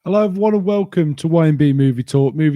Hello, everyone, and welcome to YMB Movie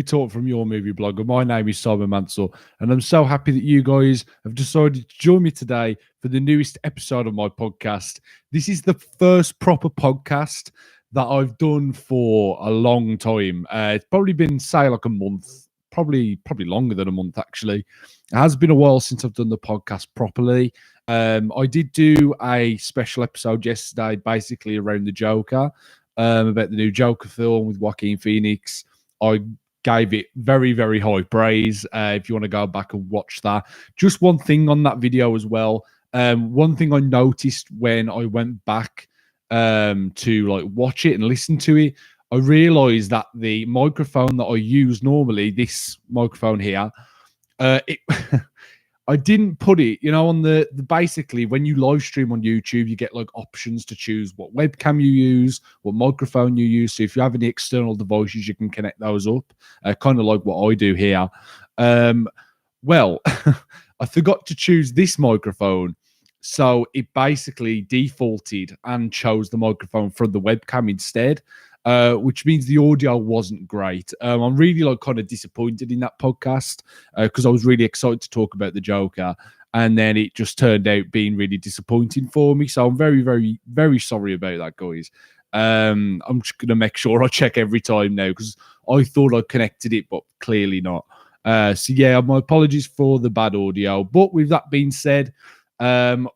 Talk from your movie blogger. My name is Simon Mansell, and I'm so happy that you guys have decided to join me today for the newest episode of my podcast. This is the first proper podcast that I've done for a long time. It's probably been, say, like a month, probably longer than a month, actually. It has been a while since I've done the podcast properly. I did do a special episode yesterday, basically around the Joker. About the new Joker film with Joaquin Phoenix. I gave it very, very high praise. If you want to go back and watch that. Just one thing on that video as well. One thing I noticed when I went back to like watch it and listen to it, I realized that the microphone that I use normally, this microphone here, it I didn't put it, on the basically when you live stream on YouTube, you get like options to choose what webcam you use, what microphone you use. So if you have any external devices, you can connect those up, kind of like what I do here. Well, I forgot to choose this microphone. So it basically defaulted and chose the microphone from the webcam instead. Which means the audio wasn't great. I'm really kind of disappointed in that podcast because I was really excited to talk about the Joker, and then it just turned out being really disappointing for me. So I'm very, very, very sorry about that, guys. I'm just gonna make sure I check every time now because I thought I connected it, but clearly not. So yeah, my apologies for the bad audio. But with that being said,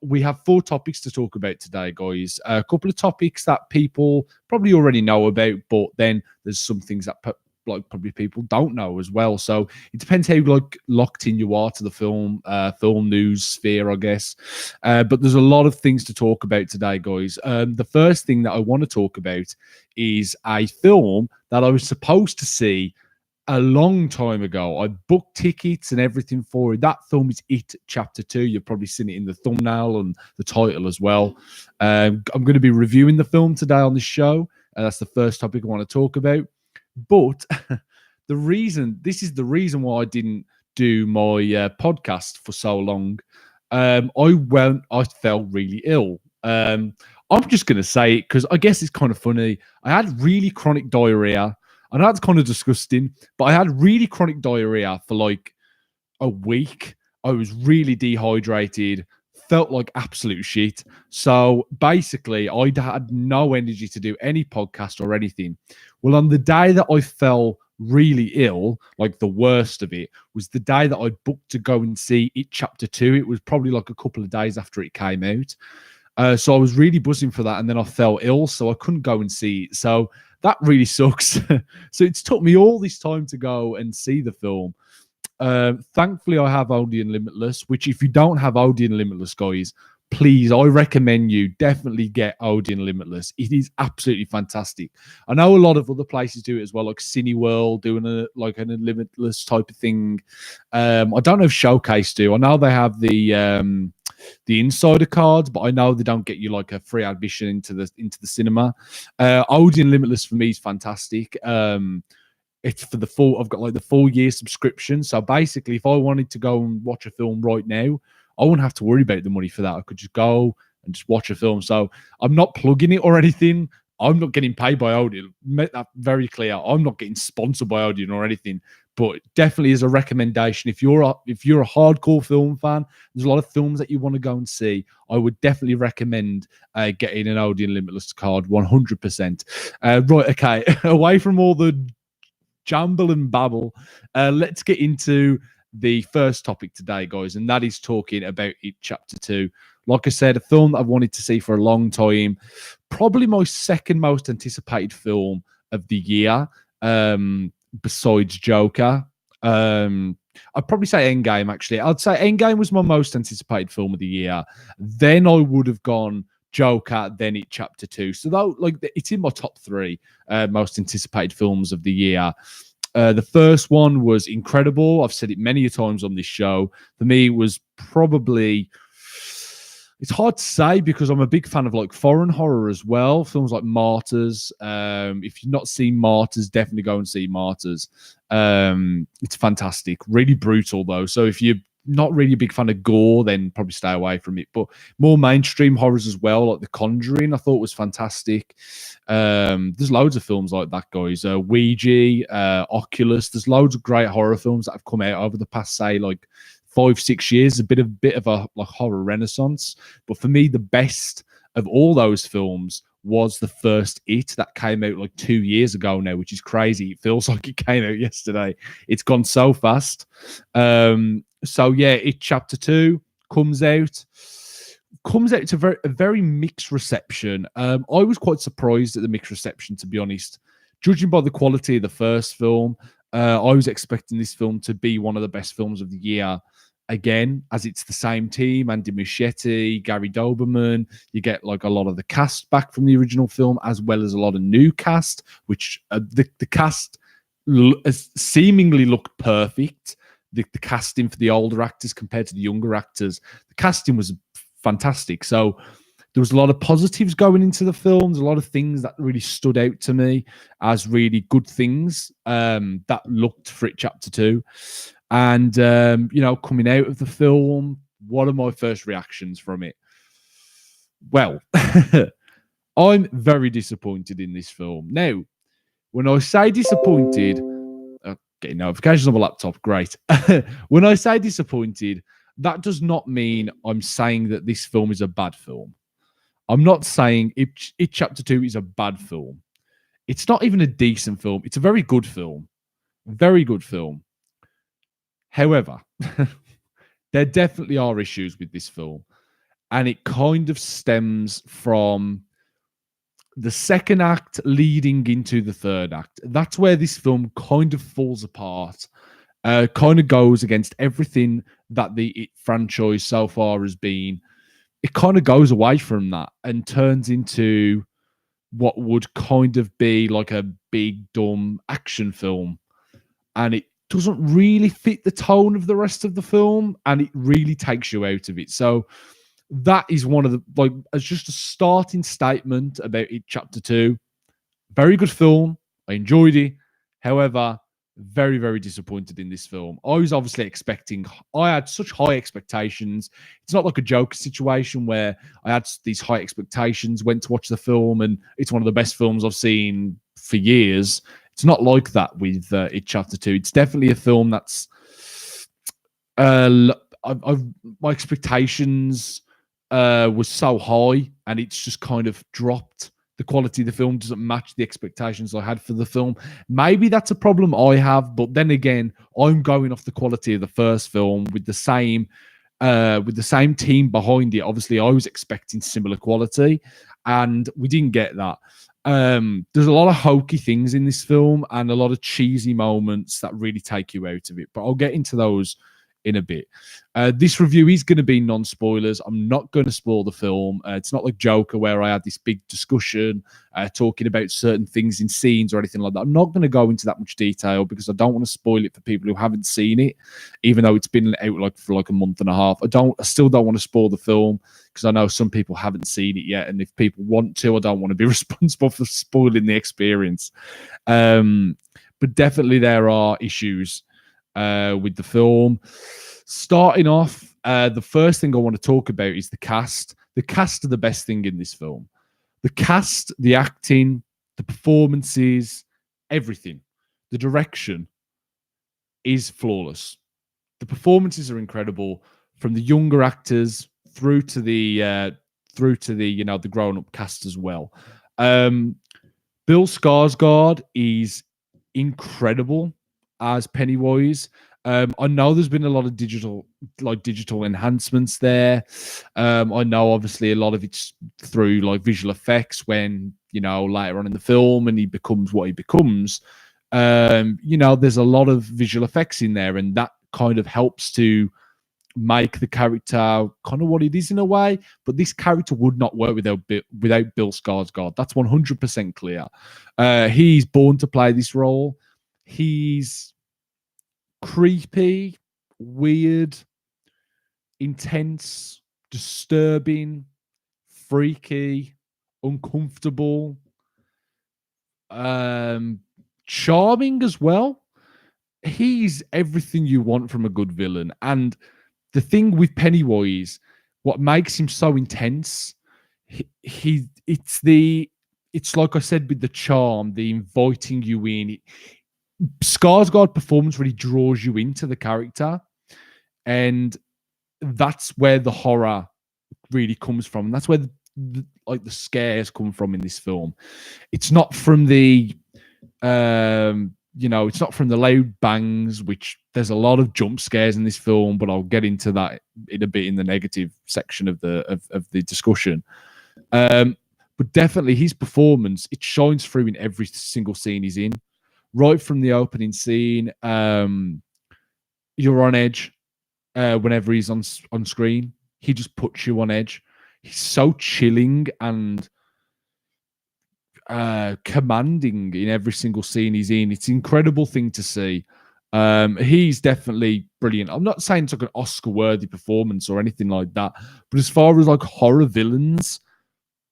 we have 4 topics to talk about today, guys. A couple of topics that people probably already know about, but then there's some things that probably people don't know as well. So it depends how locked in you are to the film news sphere, I guess. But there's a lot of things to talk about today, guys. The first thing that I want to talk about is a film that I was supposed to see a long time ago. I booked tickets and everything for it. That film is It Chapter 2. You've probably seen it in the thumbnail and the title as well. I'm going to be reviewing the film today on the show. That's the first topic I want to talk about. But this is the reason why I didn't do my podcast for so long. I felt really ill. I'm just going to say it because I guess it's kind of funny. I had really chronic diarrhea. I know it's kind of disgusting, but I had really chronic diarrhea for like a week. I was really dehydrated, felt like absolute shit. So basically, I had no energy to do any podcast or anything. Well, on the day that I fell really ill, like the worst of it, was the day that I booked to go and see It Chapter 2. It was probably like a couple of days after it came out. So I was really buzzing for that, and then I fell ill, so I couldn't go and see it. So that really sucks. So it's took me all this time to go and see the film. Thankfully, I have Odeon Limitless, which if you don't have Odeon Limitless, guys, please, I recommend you definitely get Odeon Limitless. It is absolutely fantastic. I know a lot of other places do it as well, like Cineworld doing an Limitless type of thing. I don't know if Showcase do. I know they have the insider cards, but I know they don't get you like a free admission into the cinema. Odeon Limitless for me is fantastic. It's for the full. I've got like the full year subscription. So basically, if I wanted to go and watch a film right now, I wouldn't have to worry about the money for that. I could just go and just watch a film. So I'm not plugging it or anything. I'm not getting paid by Odeon. Make that very clear. I'm not getting sponsored by Odeon or anything. But definitely is a recommendation. If you're a hardcore film fan, there's a lot of films that you want to go and see. I would definitely recommend getting an Odeon Limitless card, 100%. Right, okay. Away from all the jumble and babble, let's get into the first topic today, guys, and that is talking about It Chapter 2. Like I said, a film that I've wanted to see for a long time. Probably my second most anticipated film of the year. Besides Joker. I'd probably say Endgame, actually. I'd say Endgame was my most anticipated film of the year. Then I would have gone Joker, then It Chapter 2. So though, like, it's in my top 3 most anticipated films of the year. The first one was incredible. I've said it many times on this show. For me, it was probably... It's hard to say because I'm a big fan of like foreign horror as well. Films like Martyrs. If you've not seen Martyrs, definitely go and see Martyrs. It's fantastic. Really brutal though. So if you're not really a big fan of gore, then probably stay away from it. But more mainstream horrors as well, like The Conjuring, I thought was fantastic. There's loads of films like that, guys. Ouija, Oculus. There's loads of great horror films that have come out over the past, say, like 5-6 years. A bit of a like horror renaissance. But for me, the best of all those films was the first It that came out like 2 years ago now, which is crazy. It feels like it came out yesterday. It's gone so fast. So yeah, It Chapter 2 comes out to a very mixed reception. I was quite surprised at the mixed reception, to be honest. Judging by the quality of the first film, I was expecting this film to be one of the best films of the year. Again, as it's the same team, Andy Muschietti, Gary Doberman, you get like a lot of the cast back from the original film, as well as a lot of new cast, which the cast seemingly looked perfect. The casting for the older actors compared to the younger actors, the casting was fantastic. So there was a lot of positives going into the film. There's a lot of things that really stood out to me as really good things that looked for It Chapter 2. And, coming out of the film, what are my first reactions from it? Well, I'm very disappointed in this film. Now, when I say disappointed, getting notifications on my laptop, great. When I say disappointed, that does not mean I'm saying that this film is a bad film. I'm not saying It Chapter 2 is a bad film. It's not even a decent film. It's a very good film. Very good film. However, there definitely are issues with this film. And it kind of stems from the second act leading into the third act. That's where this film kind of falls apart. Kind of goes against everything that the It franchise so far has been. It kind of goes away from that and turns into what would kind of be like a big, dumb action film. And it doesn't really fit the tone of the rest of the film, and it really takes you out of it. So that is one of the, like, as just a starting statement about It Chapter 2. Very good film. I enjoyed it. However, very, very disappointed in this film. I was obviously I had such high expectations. It's not like a Joker situation where I had these high expectations, went to watch the film, and it's one of the best films I've seen for years. It's not like that with It Chapter 2. It's definitely a film that's my expectations was so high, and it's just kind of dropped. The quality of the film doesn't match the expectations I had for the film. Maybe that's a problem I have, but then again, I'm going off the quality of the first film with the same team behind it. Obviously, I was expecting similar quality, and we didn't get that. There's a lot of hokey things in this film and a lot of cheesy moments that really take you out of it, but I'll get into those in a bit. This review is going to be non-spoilers. I'm not going to spoil the film. It's not like Joker where I had this big discussion talking about certain things in scenes or anything like that. I'm not going to go into that much detail because I don't want to spoil it for people who haven't seen it, even though it's been out for a month and a half. I still don't want to spoil the film because I know some people haven't seen it yet, and if people want to, I don't want to be responsible for spoiling the experience. But definitely there are issues with the film. Starting off, the first thing I want to talk about is the cast. The cast are the best thing in this film. The cast, the acting, the performances, everything. The direction is flawless. The performances are incredible, from the younger actors through to the the grown-up cast as well. Bill Skarsgård is incredible as Pennywise. I know there's been a lot of digital enhancements there. I know obviously a lot of it's through like visual effects when, later on in the film and he becomes what he becomes. There's a lot of visual effects in there, and that kind of helps to make the character kind of what it is in a way. But this character would not work without Bill Skarsgård. That's 100% clear. He's born to play this role. He's creepy, weird, intense, disturbing, freaky, uncomfortable, charming as well. He's everything you want from a good villain. And the thing with Pennywise, what makes him so intense, it's like I said with the charm, the inviting you in. Skarsgård performance really draws you into the character, and that's where the horror really comes from, and that's where the scares come from in this film. It's not from the it's not from the loud bangs, which there's a lot of jump scares in this film, but I'll get into that in a bit in the negative section of the discussion. But definitely his performance, it shines through in every single scene he's in. Right from the opening scene, you're on edge whenever he's on screen. He just puts you on edge. He's so chilling and commanding in every single scene he's in. It's an incredible thing to see. He's definitely brilliant. I'm not saying it's like an Oscar-worthy performance or anything like that, but as far as like horror villains,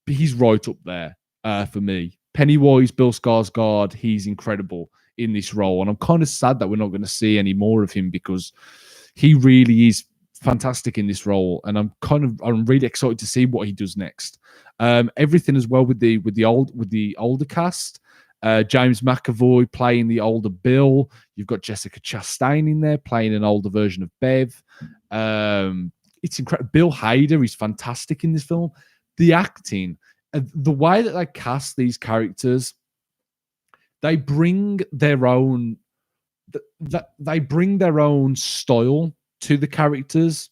he's right up there for me. Pennywise, Bill Skarsgård, he's incredible in this role, and I'm kind of sad that we're not going to see any more of him because he really is fantastic in this role, and I'm really excited to see what he does next. Everything as well with the older cast. James McAvoy playing the older Bill. You've got Jessica Chastain in there playing an older version of Bev. It's incredible. Bill Hader is fantastic in this film. The acting, the way that they cast these characters, they bring their own style to the characters,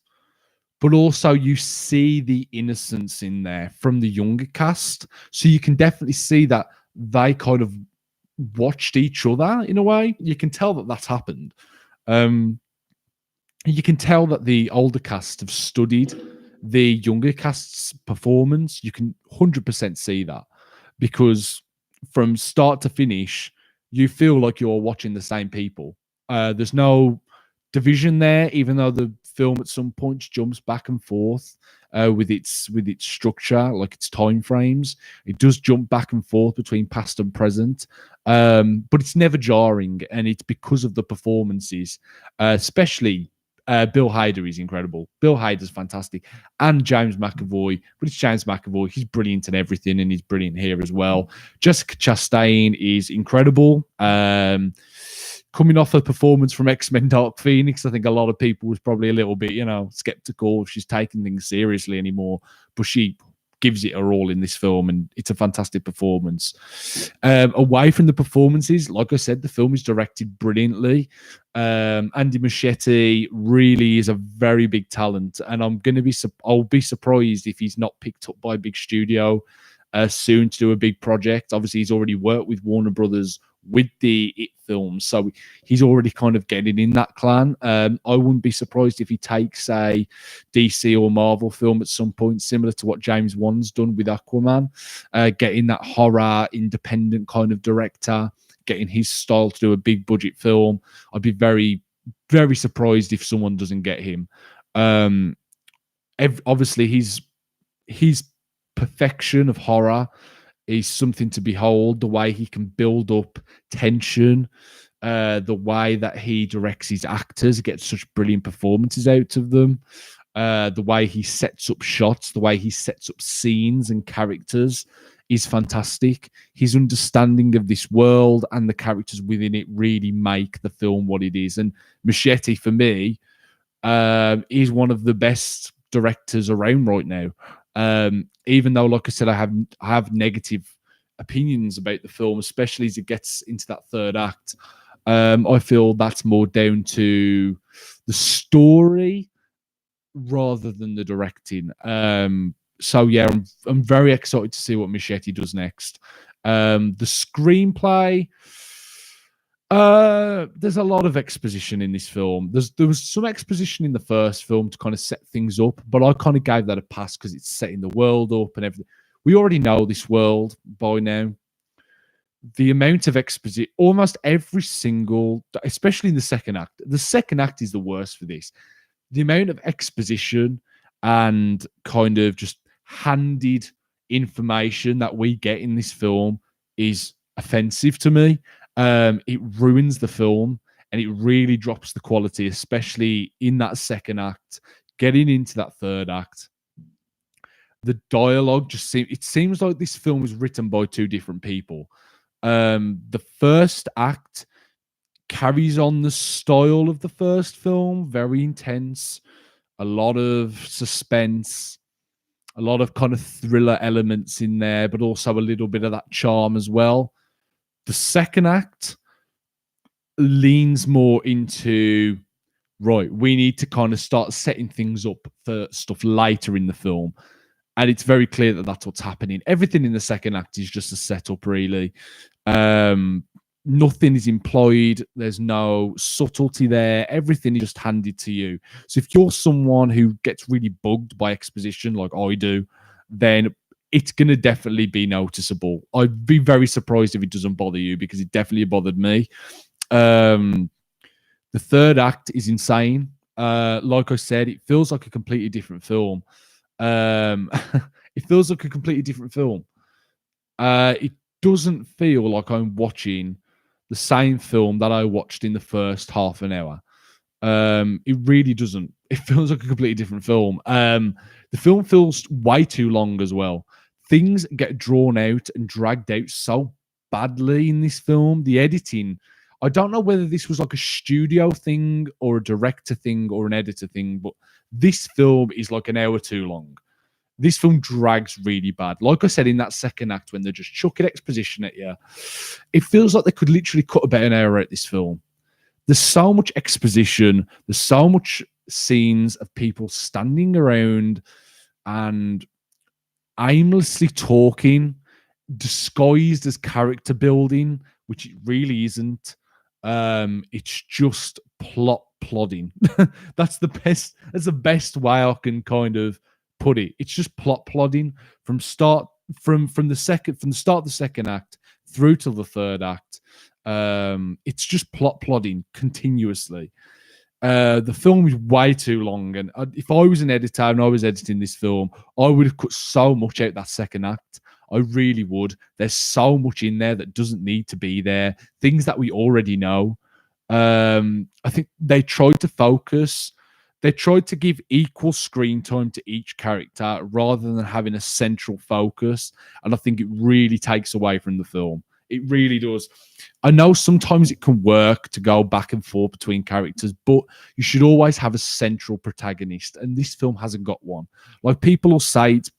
but also you see the innocence in there from the younger cast. So you can definitely see that they kind of watched each other in a way. You can tell that that's happened. You can tell that the older cast have studied the younger cast's performance. You can 100% see that because from start to finish, you feel like you're watching the same people. There's no division there, even though the film at some points jumps back and forth with its structure, like its time frames. It does jump back and forth between past and present, but it's never jarring, and it's because of the performances, especially Bill Hader is incredible. Bill Hader's fantastic, and James McAvoy. But it's James McAvoy. He's brilliant in everything, and he's brilliant here as well. Jessica Chastain is incredible. Coming off a performance from X-Men Dark Phoenix, I think a lot of people was probably a little bit, skeptical if she's taking things seriously anymore. But she gives it her all in this film, and it's a fantastic performance. Away from the performances, like I said, the film is directed brilliantly. Andy Muschietti really is a very big talent, and I'll be surprised if he's not picked up by a big studio soon to do a big project. Obviously, he's already worked with Warner Brothers with the It films, so he's already kind of getting in that clan. I wouldn't be surprised if he takes a DC or Marvel film at some point, similar to what James Wan's done with Aquaman, getting that horror independent kind of director, getting his style to do a big budget film. I'd be very, very surprised if someone doesn't get him. Obviously, his perfection of horror is something to behold. The way he can build up tension, the way that he directs his actors, gets such brilliant performances out of them, the way he sets up shots, the way he sets up scenes and characters is fantastic. His understanding of this world and the characters within it really make the film what it is. And Muschietti, for me, is one of the best directors around right now. Even though, like I said, I have negative opinions about the film, especially as it gets into that third act. I feel that's more down to the story rather than the directing. So yeah, I'm very excited to see what Muschietti does next. The screenplay, there's a lot of exposition in this film. There was some exposition in the first film to kind of set things up, but I kind of gave that a pass because it's setting the world up and everything. We already know this world by now. The amount of exposition, almost every single, especially in the second act. The second act is the worst for this. The amount of exposition and kind of just handed information that we get in this film is offensive to me. It ruins the film. and it really drops the quality, especially in that second act, getting into that third act. The dialogue seems like this film was written by two different people. The first act carries on the style of the first film, very intense, a lot of suspense, a lot of kind of thriller elements in there, but also a little bit of that charm as well. The second act leans more into, right, we need to kind of start setting things up for stuff later in the film. And it's very clear that that's what's happening. Everything in the second act is just a setup, really. Nothing is employed. There's no subtlety there. Everything is just handed to you. So if you're someone who gets really bugged by exposition, like I do, then it's going to definitely be noticeable. I'd be very surprised if it doesn't bother you, because it definitely bothered me. The third act is insane. Like I said, it feels like a completely different film. It feels like a completely different film. It doesn't feel like I'm watching the same film that I watched in the first half an hour. It really doesn't. It feels like a completely different film. The film feels way too long as well. Things get drawn out and dragged out so badly in this film. The editing, I don't know whether this was like a studio thing or a director thing or an editor thing, but this film is like an hour too long. This film drags really bad. Like I said, in that second act, when they're just chucking exposition at you, it feels like they could literally cut about an hour out this film. There's so much exposition. There's so much scenes of people standing around and aimlessly talking, disguised as character building, which it really isn't. It's just plot plodding. That's the best way I can kind of put it. It's just plot plodding from the start of the second act through to the third act. It's just plot plodding continuously. The film is way too long, and if I was an editor and I was editing this film, I would have cut so much out that second act. I really would. There's so much in there that doesn't need to be there. Things that we already know. I think they tried to focus. They tried to give equal screen time to each character rather than having a central focus. And I think it really takes away from the film. It really does. I know sometimes it can work to go back and forth between characters, but you should always have a central protagonist. And this film hasn't got one. Like, people will say it's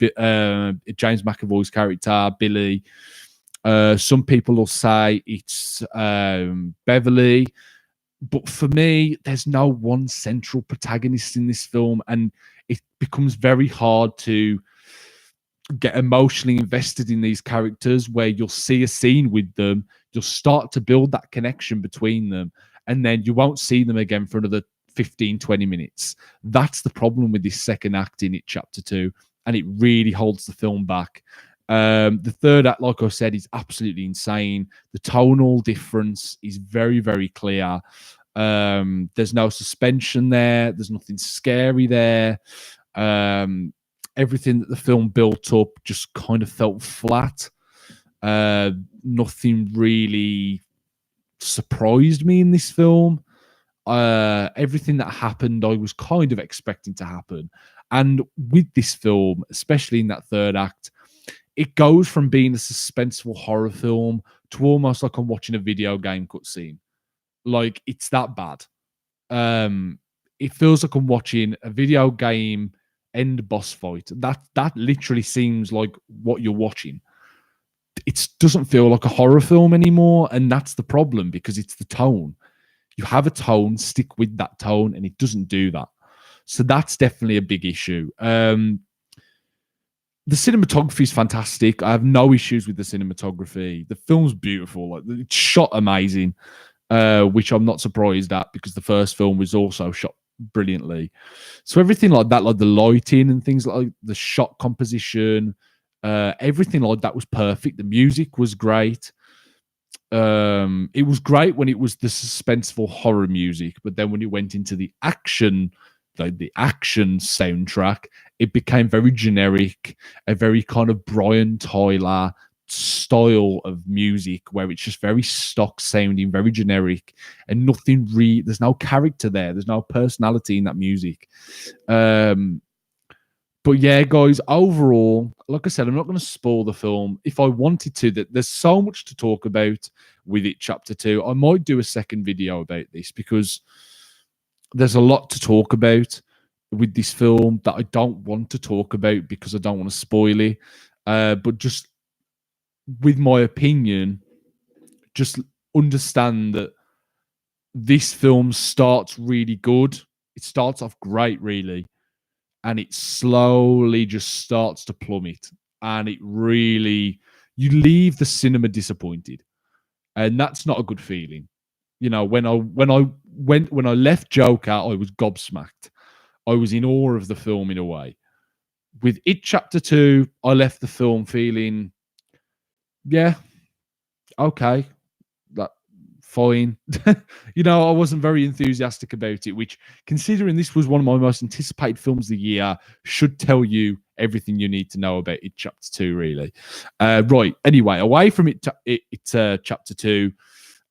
James McAvoy's character, Billy. Some people will say it's Beverly. But for me, there's no one central protagonist in this film, and it becomes very hard to get emotionally invested in these characters, where you'll see a scene with them, you'll start to build that connection between them, and then you won't see them again for another 15-20 minutes. That's the problem with this second act in it, chapter 2, and it really holds the film back. The third act, like I said, is absolutely insane. The tonal difference is very, very clear. There's no suspension there. There's nothing scary there. Everything that the film built up just kind of felt flat. Nothing really surprised me in this film. Everything that happened, I was kind of expecting to happen. And with this film, especially in that third act, it goes from being a suspenseful horror film to almost like I'm watching a video game cutscene. Like, it's that bad. It feels like I'm watching a video game end boss fight. That literally seems like what you're watching. It doesn't feel like a horror film anymore, and that's the problem, because it's the tone. You have a tone, stick with that tone, and it doesn't do that. So that's definitely a big issue. The cinematography is fantastic. I have no issues with the cinematography. The film's beautiful. Like, it's shot amazing, which I'm not surprised at, because the first film was also shot brilliantly. So everything like that, like the lighting and things like the shot composition, everything like that was perfect. The music was great. It was great when it was the suspenseful horror music, but then when it went into the action, the action soundtrack, it became very generic, a very kind of Brian Tyler style of music where it's just very stock sounding, very generic, and there's no character there. There's no personality in that music. But yeah, guys, overall, like I said, I'm not going to spoil the film. If I wanted to, there's so much to talk about with it, Chapter 2. I might do a second video about this because there's a lot to talk about with this film that I don't want to talk about because I don't want to spoil it. But just with my opinion, just understand that this film starts really good. It starts off great, really. And it slowly just starts to plummet. And it really, you leave the cinema disappointed. And that's not a good feeling. You know, when I left Joker, I was gobsmacked. I was in awe of the film in a way. With It Chapter 2, I left the film feeling, yeah, okay, that fine. You know, I wasn't very enthusiastic about it, which, considering this was one of my most anticipated films of the year, should tell you everything you need to know about It Chapter 2, really. Right, anyway, away from It Chapter 2,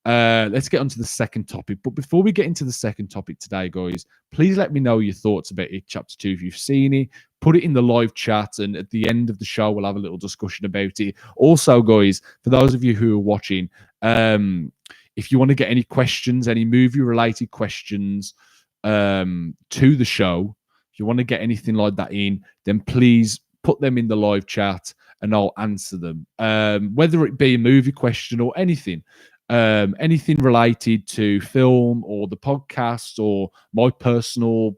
let's get on to the second topic. But before we get into the second topic today, guys, please let me know your thoughts about It Chapter 2. If you've seen it, put it in the live chat, and at the end of the show, we'll have a little discussion about it. Also, guys, for those of you who are watching, if you want to get any questions, any movie-related questions to the show, if you want to get anything like that in, then please put them in the live chat, and I'll answer them. Whether it be a movie question or anything. Anything related to film or the podcast or my personal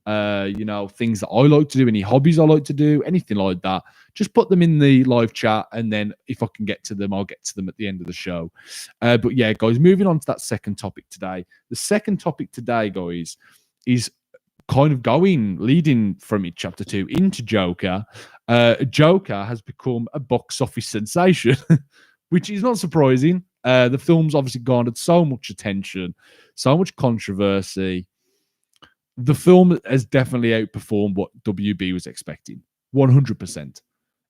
things that I like to do, any hobbies I like to do, anything like that, just put them in the live chat, and then if I can get to them, I'll get to them at the end of the show. But yeah, guys, moving on to that second topic today. The second topic today, guys, is kind of leading from It Chapter 2 into Joker. Joker has become a box office sensation, which is not surprising. The film's obviously garnered so much attention, so much controversy. The film has definitely outperformed what WB was expecting, 100%.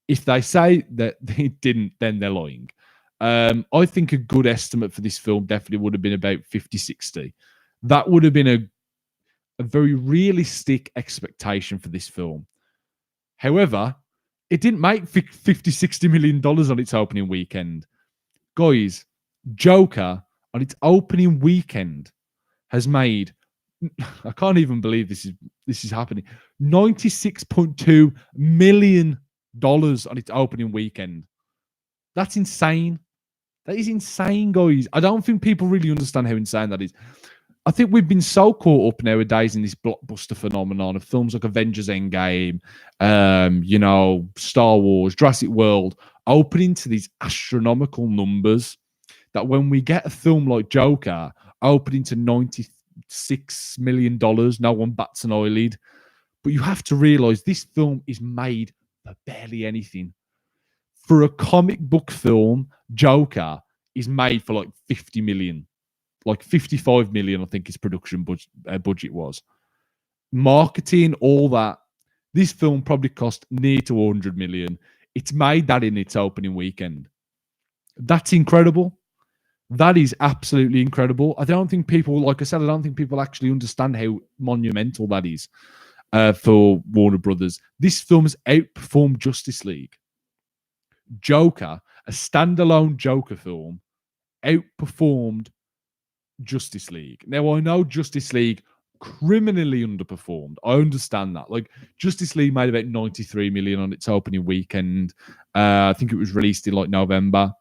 If they say that it didn't, then they're lying. I think a good estimate for this film definitely would have been about 50-60. That would have been a very realistic expectation for this film. However, it didn't make $50-60 million on its opening weekend. Guys, Joker on its opening weekend has made, I can't even believe this is happening, $96.2 million on its opening weekend. That's insane. That is insane, guys. I don't think people really understand how insane that is. I think we've been so caught up nowadays in this blockbuster phenomenon of films like Avengers Endgame, Star Wars, Jurassic World, opening to these astronomical numbers, that when we get a film like Joker opening to $96 million, no one bats an eyelid. But you have to realize this film is made for barely anything. For a comic book film, Joker is made for like 50 million. Like 55 million, I think his production budget was. Marketing, all that. This film probably cost near to 100 million. It's made that in its opening weekend. That's incredible. That is absolutely incredible. I don't think people, like I said, I don't think people actually understand how monumental that is for Warner Brothers. This film has outperformed Justice League. Joker, a standalone Joker film, outperformed Justice League. Now, I know Justice League criminally underperformed. I understand that. Like, Justice League made about 93 million on its opening weekend. I think it was released in like November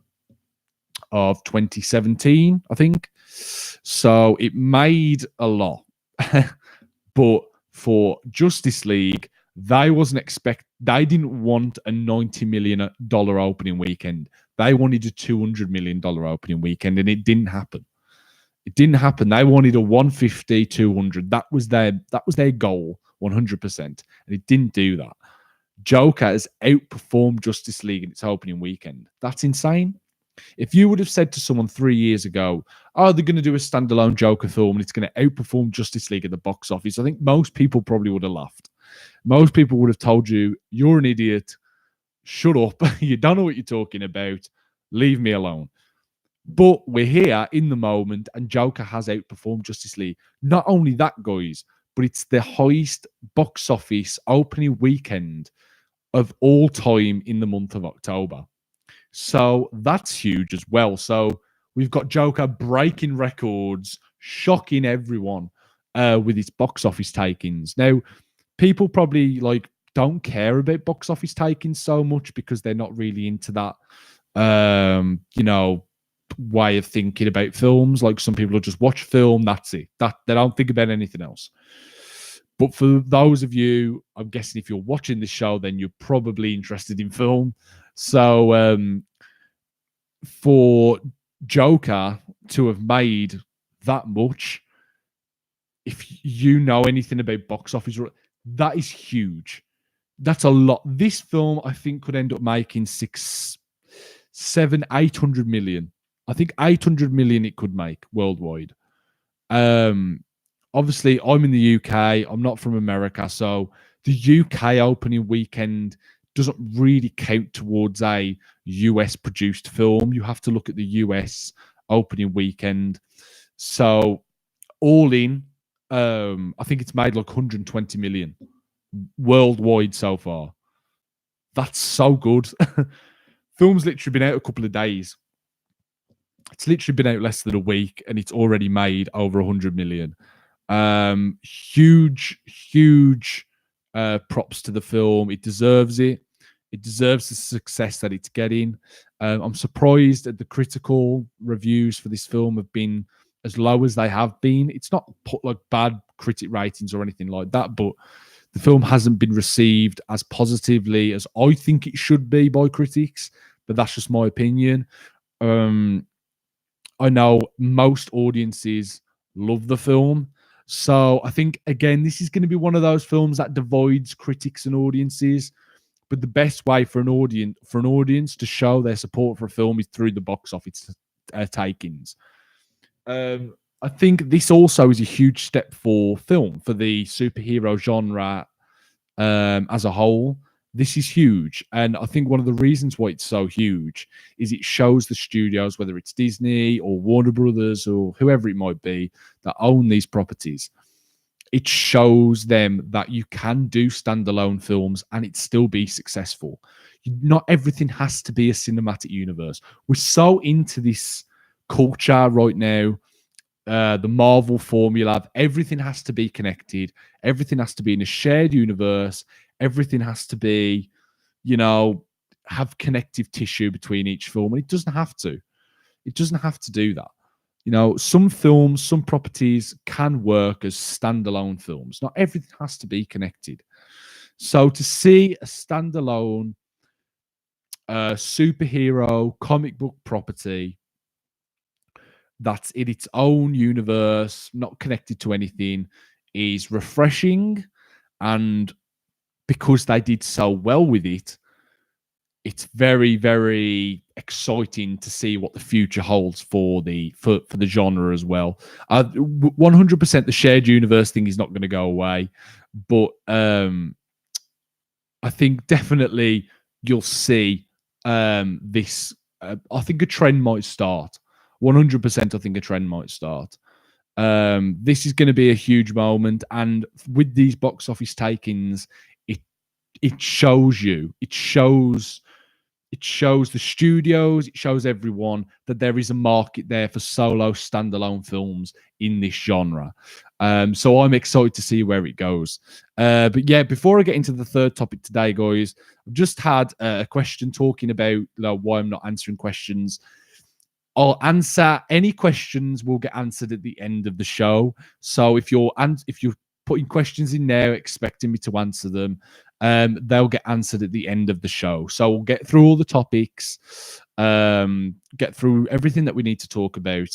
of 2017, I think. So it made a lot. But for Justice League, they didn't want a $90 million opening weekend. They wanted a $200 million opening weekend, and it didn't happen. It didn't happen. They wanted a 150, 200. That was their goal, 100%. And it didn't do that. Joker has outperformed Justice League in its opening weekend. That's insane. If you would have said to someone 3 years ago, oh, they're going to do a standalone Joker film and it's going to outperform Justice League at the box office, I think most people probably would have laughed. Most people would have told you, you're an idiot. shut up. You don't know what you're talking about. Leave me alone. But we're here in the moment, and Joker has outperformed Justice League. Not only that, guys, but it's the highest box office opening weekend of all time in the month of October. So that's huge as well. So we've got Joker breaking records, shocking everyone with its box office takings. Now, people probably don't care about box office takings so much because they're not really into that, way of thinking about films. Like some people will just watch film, that's it. That they don't think about anything else. But for those of you, I'm guessing if you're watching this show, then you're probably interested in film. So for Joker to have made that much, if you know anything about box office, that is huge. That's a lot. This film, I think, could end up making 800 million. I think 800 million it could make worldwide. Obviously, I'm in the UK. I'm not from America, so the UK opening weekend doesn't really count towards a US produced film. You have to look at the US opening weekend. So all in, I think it's made like 120 million worldwide so far. That's so good. Film's literally been out a couple of days. It's literally been out less than a week, and it's already made over 100 million. Huge props to the film. It deserves it. It deserves the success that it's getting. I'm surprised that the critical reviews for this film have been as low as they have been. It's not put like bad critic ratings or anything like that, but the film hasn't been received as positively as I think it should be by critics. But that's just my opinion. I know most audiences love the film. So I think, again, this is going to be one of those films that divides critics and audiences. But the best way for an audience to show their support for a film is through the box office takings. I think this also is a huge step for film, for the superhero genre as a whole. This is huge. And I think one of the reasons why it's so huge is it shows the studios, whether it's Disney or Warner Brothers or whoever it might be, that own these properties. It shows them that you can do standalone films and it still be successful. Not everything has to be a cinematic universe. We're so into this culture right now, the Marvel formula. Everything has to be connected. Everything has to be in a shared universe. Everything has to be, have connective tissue between each film. And it doesn't have to. It doesn't have to do that. Some films, some properties can work as standalone films. Not everything has to be connected. So to see a standalone superhero comic book property that's in its own universe, not connected to anything, is refreshing. And because they did so well with it, it's very, very exciting to see what the future holds for the genre as well. 100% the shared universe thing is not going to go away, but I think definitely you'll see this. I think a trend might start. 100%, I think a trend might start. This is going to be a huge moment, and with these box office takings, it shows you. It shows the studios, it shows everyone that there is a market there for solo standalone films in this genre. So I'm excited to see where it goes. But yeah, before I get into the third topic today, guys, I've just had a question talking about why I'm not answering questions. I'll answer any questions will get answered at the end of the show. So if you're putting questions in there expecting me to answer them, they'll get answered at the end of the show. So we'll get through all the topics, get through everything that we need to talk about.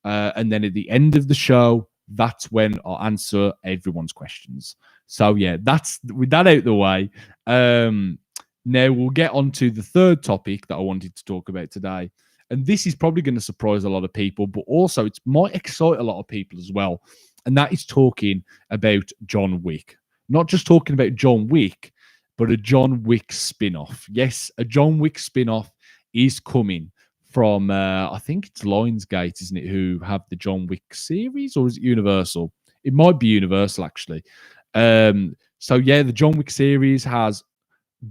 And then at the end of the show, that's when I'll answer everyone's questions. So yeah, that's with that out the way. Now we'll get on to the third topic that I wanted to talk about today. And this is probably going to surprise a lot of people, but also it might excite a lot of people as well. And that is talking about John Wick. Not just talking about John Wick, but a John Wick spin-off. Yes, a John Wick spin-off is coming from I think it's Lionsgate, isn't it, who have the John Wick series, or is it Universal? It might be Universal actually. So yeah, the John Wick series has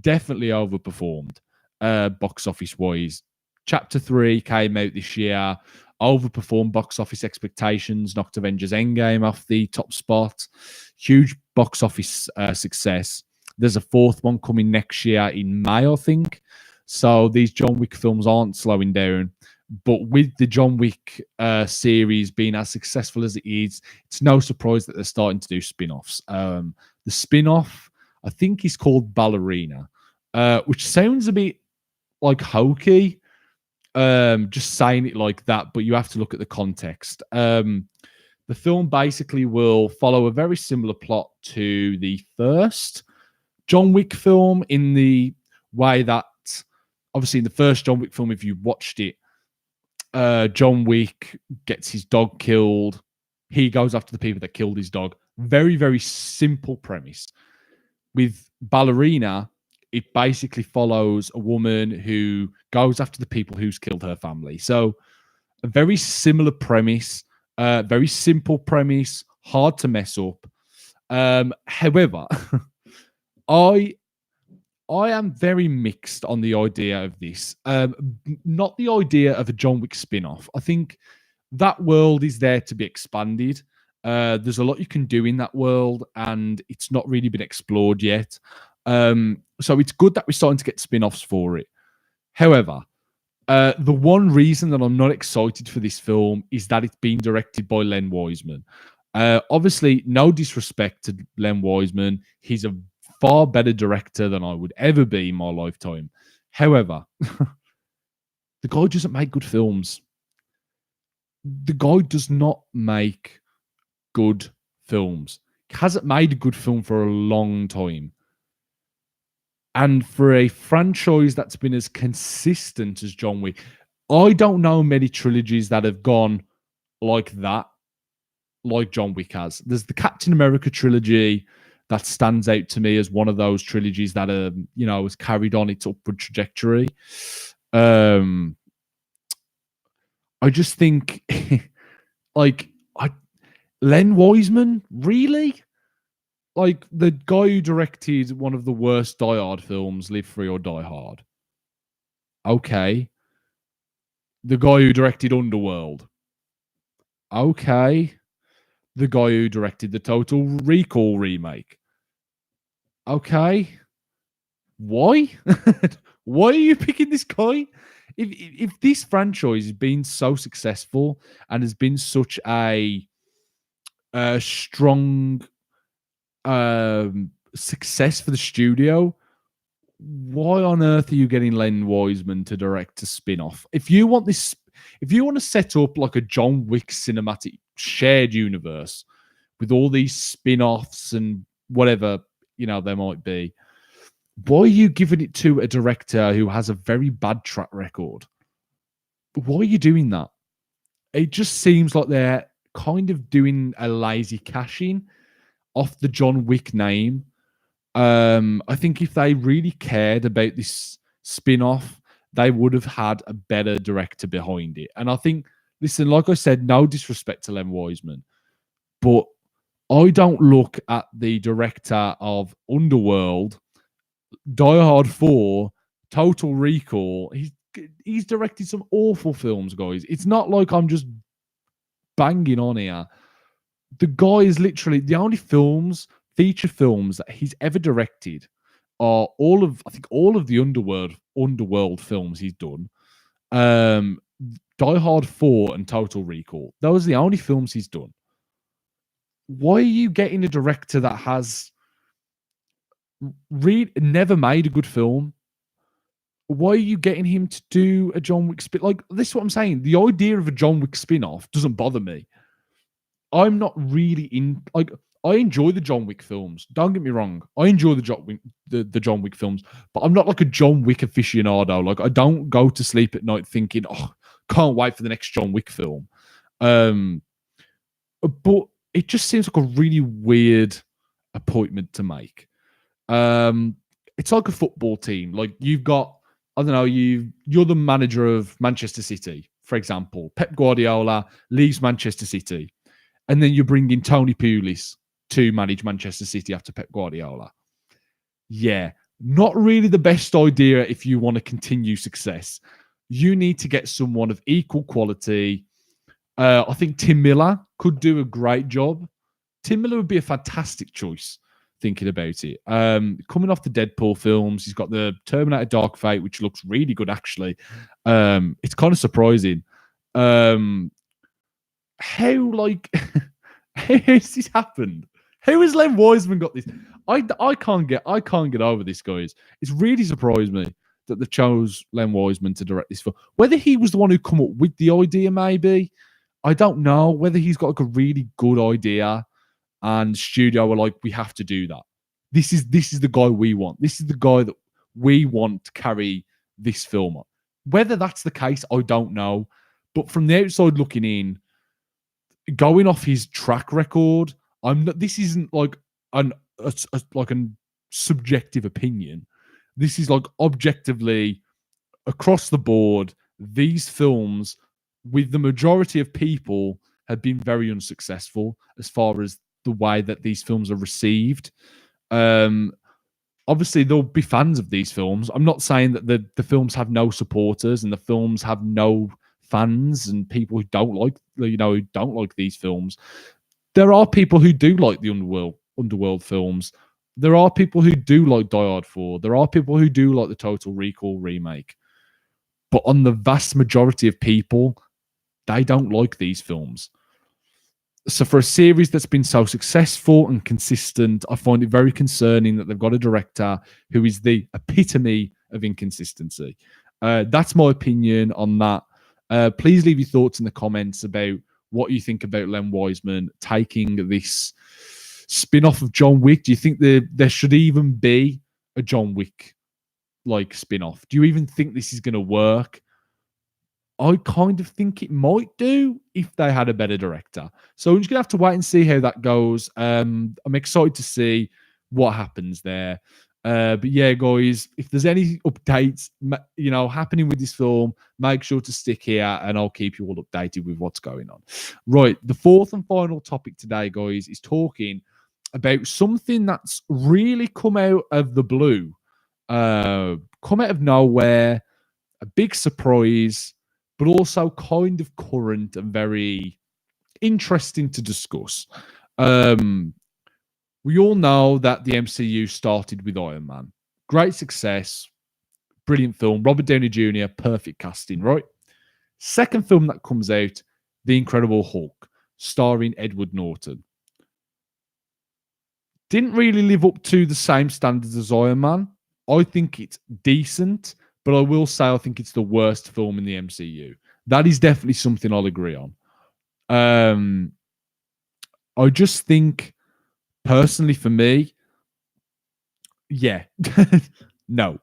definitely overperformed box office wise. Chapter 3 came out this year, overperformed box office expectations, knocked Avengers Endgame off the top spot. Huge box office success. There's a fourth one coming next year in May, I think. So these John Wick films aren't slowing down. But with the John Wick series being as successful as it is, it's no surprise that they're starting to do spin-offs. The spin-off, I think, is called Ballerina, which sounds a bit like hokey, just saying it like that, but you have to look at the context. The film basically will follow a very similar plot to the first John Wick film, in the way that, obviously, in the first John Wick film, if you watched it, John Wick gets his dog killed. He goes after the people that killed his dog. Very, very simple premise. With Ballerina, it basically follows a woman who goes after the people who's killed her family. So a very similar premise, very simple premise, hard to mess up. However, I am very mixed on the idea of this. Not the idea of a John Wick spin-off. I think that world is there to be expanded. There's a lot you can do in that world, and it's not really been explored yet. So it's good that we're starting to get spin-offs for it. However, the one reason that I'm not excited for this film is that it's being directed by Len Wiseman. Obviously, no disrespect to Len Wiseman. He's a far better director than I would ever be in my lifetime. However, the guy doesn't make good films. The guy does not make good films. He hasn't made a good film for a long time. And for a franchise that's been as consistent as John Wick, I don't know many trilogies that have gone like that, like John Wick has. There's the Captain America trilogy that stands out to me as one of those trilogies that, has carried on its upward trajectory. I just think, Len Wiseman, really? Like, the guy who directed one of the worst Die Hard films, Live Free or Die Hard. Okay. The guy who directed Underworld. Okay. The guy who directed the Total Recall remake. Okay. Why? Why are you picking this guy? If this franchise has been so successful and has been such a strong success for the studio, why on earth are you getting Len Wiseman to direct a spin-off? If you want to set up like a John Wick cinematic shared universe with all these spin-offs and whatever, there might be, why are you giving it to a director who has a very bad track record? Why are you doing that? It just seems like they're kind of doing a lazy cash-in off the John Wick name. I think if they really cared about this spin-off, they would have had a better director behind it. And I think, listen, like I said, no disrespect to Len Wiseman, but I don't look at the director of Underworld, Die Hard 4, Total Recall. He's directed some awful films, guys. It's not like I'm just banging on here. The guy is literally, the only feature films that he's ever directed are all of the Underworld films he's done. Die Hard 4 and Total Recall. Those are the only films he's done. Why are you getting a director that has never made a good film? Why are you getting him to do a John Wick spin? Like, this is what I'm saying. The idea of a John Wick spin-off doesn't bother me. I'm not really I enjoy the John Wick films. Don't get me wrong. I enjoy the John Wick films, but I'm not like a John Wick aficionado. Like, I don't go to sleep at night thinking, oh, can't wait for the next John Wick film. But it just seems like a really weird appointment to make. it's like a football team. Like you've got, I don't know, you're the manager of Manchester City, for example. Pep Guardiola leaves Manchester City, and then you bring in Tony Pulis to manage Manchester City after Pep Guardiola. Yeah, not really the best idea if you want to continue success. You need to get someone of equal quality. I think Tim Miller could do a great job. Tim Miller would be a fantastic choice, thinking about it. Coming off the Deadpool films, he's got the Terminator Dark Fate, which looks really good, actually. It's kind of surprising. How, like, how has this happened? How has Len Wiseman got this? I can't get over this, guys. It's really surprised me that they chose Len Wiseman to direct this film. Whether he was the one who come up with the idea, maybe, I don't know. Whether he's got like a really good idea and studio were like, we have to do that. This is the guy we want. This is the guy that we want to carry this film on. Whether that's the case, I don't know. But from the outside looking in, going off his track record, this isn't like a subjective opinion. This is like objectively across the board. These films, with the majority of people, have been very unsuccessful as far as the way that these films are received. Obviously, there'll be fans of these films. I'm not saying that the films have no supporters and the films have no fans and people who don't like these films. There are people who do like the Underworld films. There are people who do like Die Hard 4. There are people who do like the Total Recall remake. But on the vast majority of people, they don't like these films. So for a series that's been so successful and consistent, I find it very concerning that they've got a director who is the epitome of inconsistency. That's my opinion on that. Please leave your thoughts in the comments about what you think about Len Wiseman taking this spin-off of John Wick. Do you think there should even be a John Wick like spin-off? Do you even think this is going to work? I kind of think it might do if they had a better director. So we're just going to have to wait and see how that goes. I'm excited to see what happens there. But yeah, guys, if there's any updates, happening with this film, make sure to stick here and I'll keep you all updated with what's going on. Right. The fourth and final topic today, guys, is talking about something that's really come out of the blue, come out of nowhere, a big surprise, but also kind of current and very interesting to discuss. We all know that the MCU started with Iron Man. Great success, brilliant film. Robert Downey Jr., perfect casting, right? Second film that comes out, The Incredible Hulk, starring Edward Norton. Didn't really live up to the same standards as Iron Man. I think it's decent, but I will say I think it's the worst film in the MCU. That is definitely something I'll agree on. I just think, personally for me, yeah, no,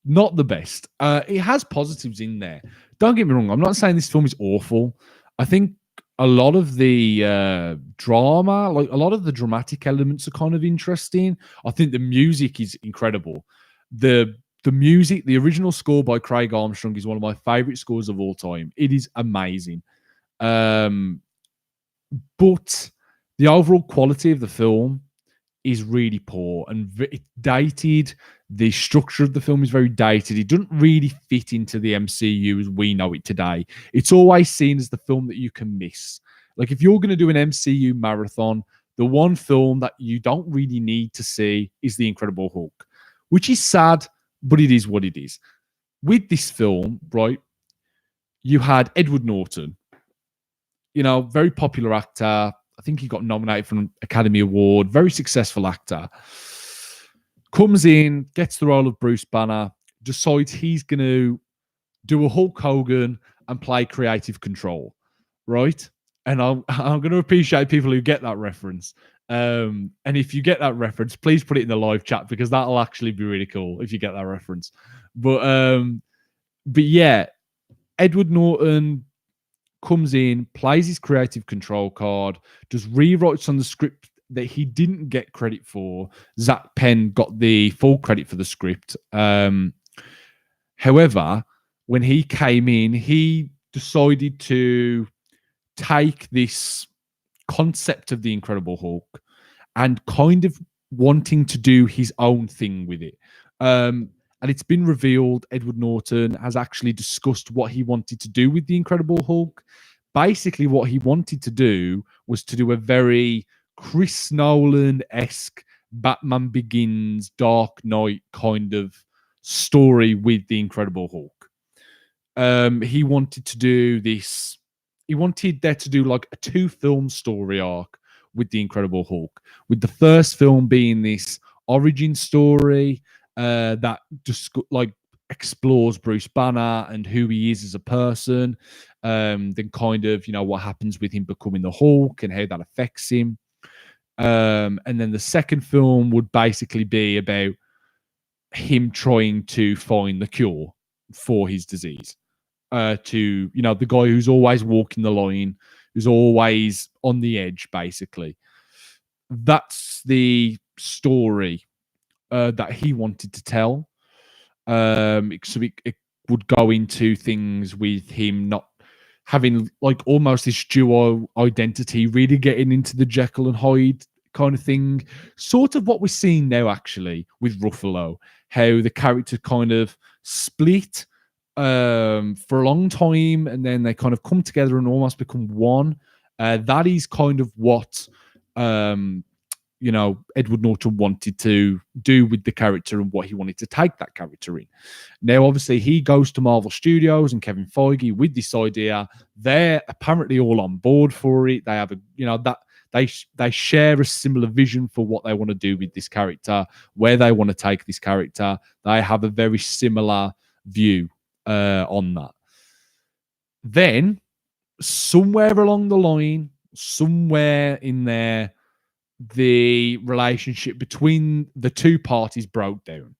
not the best. It has positives in there. Don't get me wrong. I'm not saying this film is awful. I think a lot of the drama, like a lot of the dramatic elements, are kind of interesting. I think the music is incredible. The music, the original score by Craig Armstrong is one of my favorite scores of all time. It is amazing. But the overall quality of the film is really poor and it's dated. The structure of the film is very dated. It doesn't really fit into the MCU as we know it today. It's always seen as the film that you can miss. Like if you're going to do an MCU marathon, the one film that you don't really need to see is The Incredible Hulk, which is sad, but it is what it is. With this film, right, you had Edward Norton, very popular actor. I think he got nominated for an Academy Award. Very successful actor. Comes in, gets the role of Bruce Banner, decides he's going to do a Hulk Hogan and play creative control, right? And I'm going to appreciate people who get that reference. And if you get that reference, please put it in the live chat because that'll actually be really cool if you get that reference. But yeah, Edward Norton comes in, plays his creative control card, does rewrites on the script that he didn't get credit for. Zach Penn got the full credit for the script. However, when he came in, he decided to take this concept of the Incredible Hulk and kind of wanting to do his own thing with it. And it's been revealed Edward Norton has actually discussed what he wanted to do with the Incredible Hulk. Basically, what he wanted to do was to do a very Chris Nolan-esque Batman Begins, Dark Knight kind of story with the Incredible Hulk. He wanted to do this. He wanted there to do like a 2-film story arc with the Incredible Hulk, with the first film being this origin story that just like explores Bruce Banner and who he is as a person. Then kind of, what happens with him becoming the Hulk and how that affects him. And then the second film would basically be about him trying to find the cure for his disease. To, the guy who's always walking the line, who's always on the edge, basically. That's the story that he wanted to tell. So it would go into things with him not having like almost this dual identity, really getting into the Jekyll and Hyde kind of thing. Sort of what we're seeing now, actually, with Ruffalo, how the character kind of split for a long time, and then they kind of come together and almost become one. That is kind of what Edward Norton wanted to do with the character and what he wanted to take that character in. Now, obviously, he goes to Marvel Studios and Kevin Feige with this idea. They're apparently all on board for it. They have they share a similar vision for what they want to do with this character, where they want to take this character. They have a very similar view on that. Then, somewhere along the line, somewhere in there, the relationship between the two parties broke down.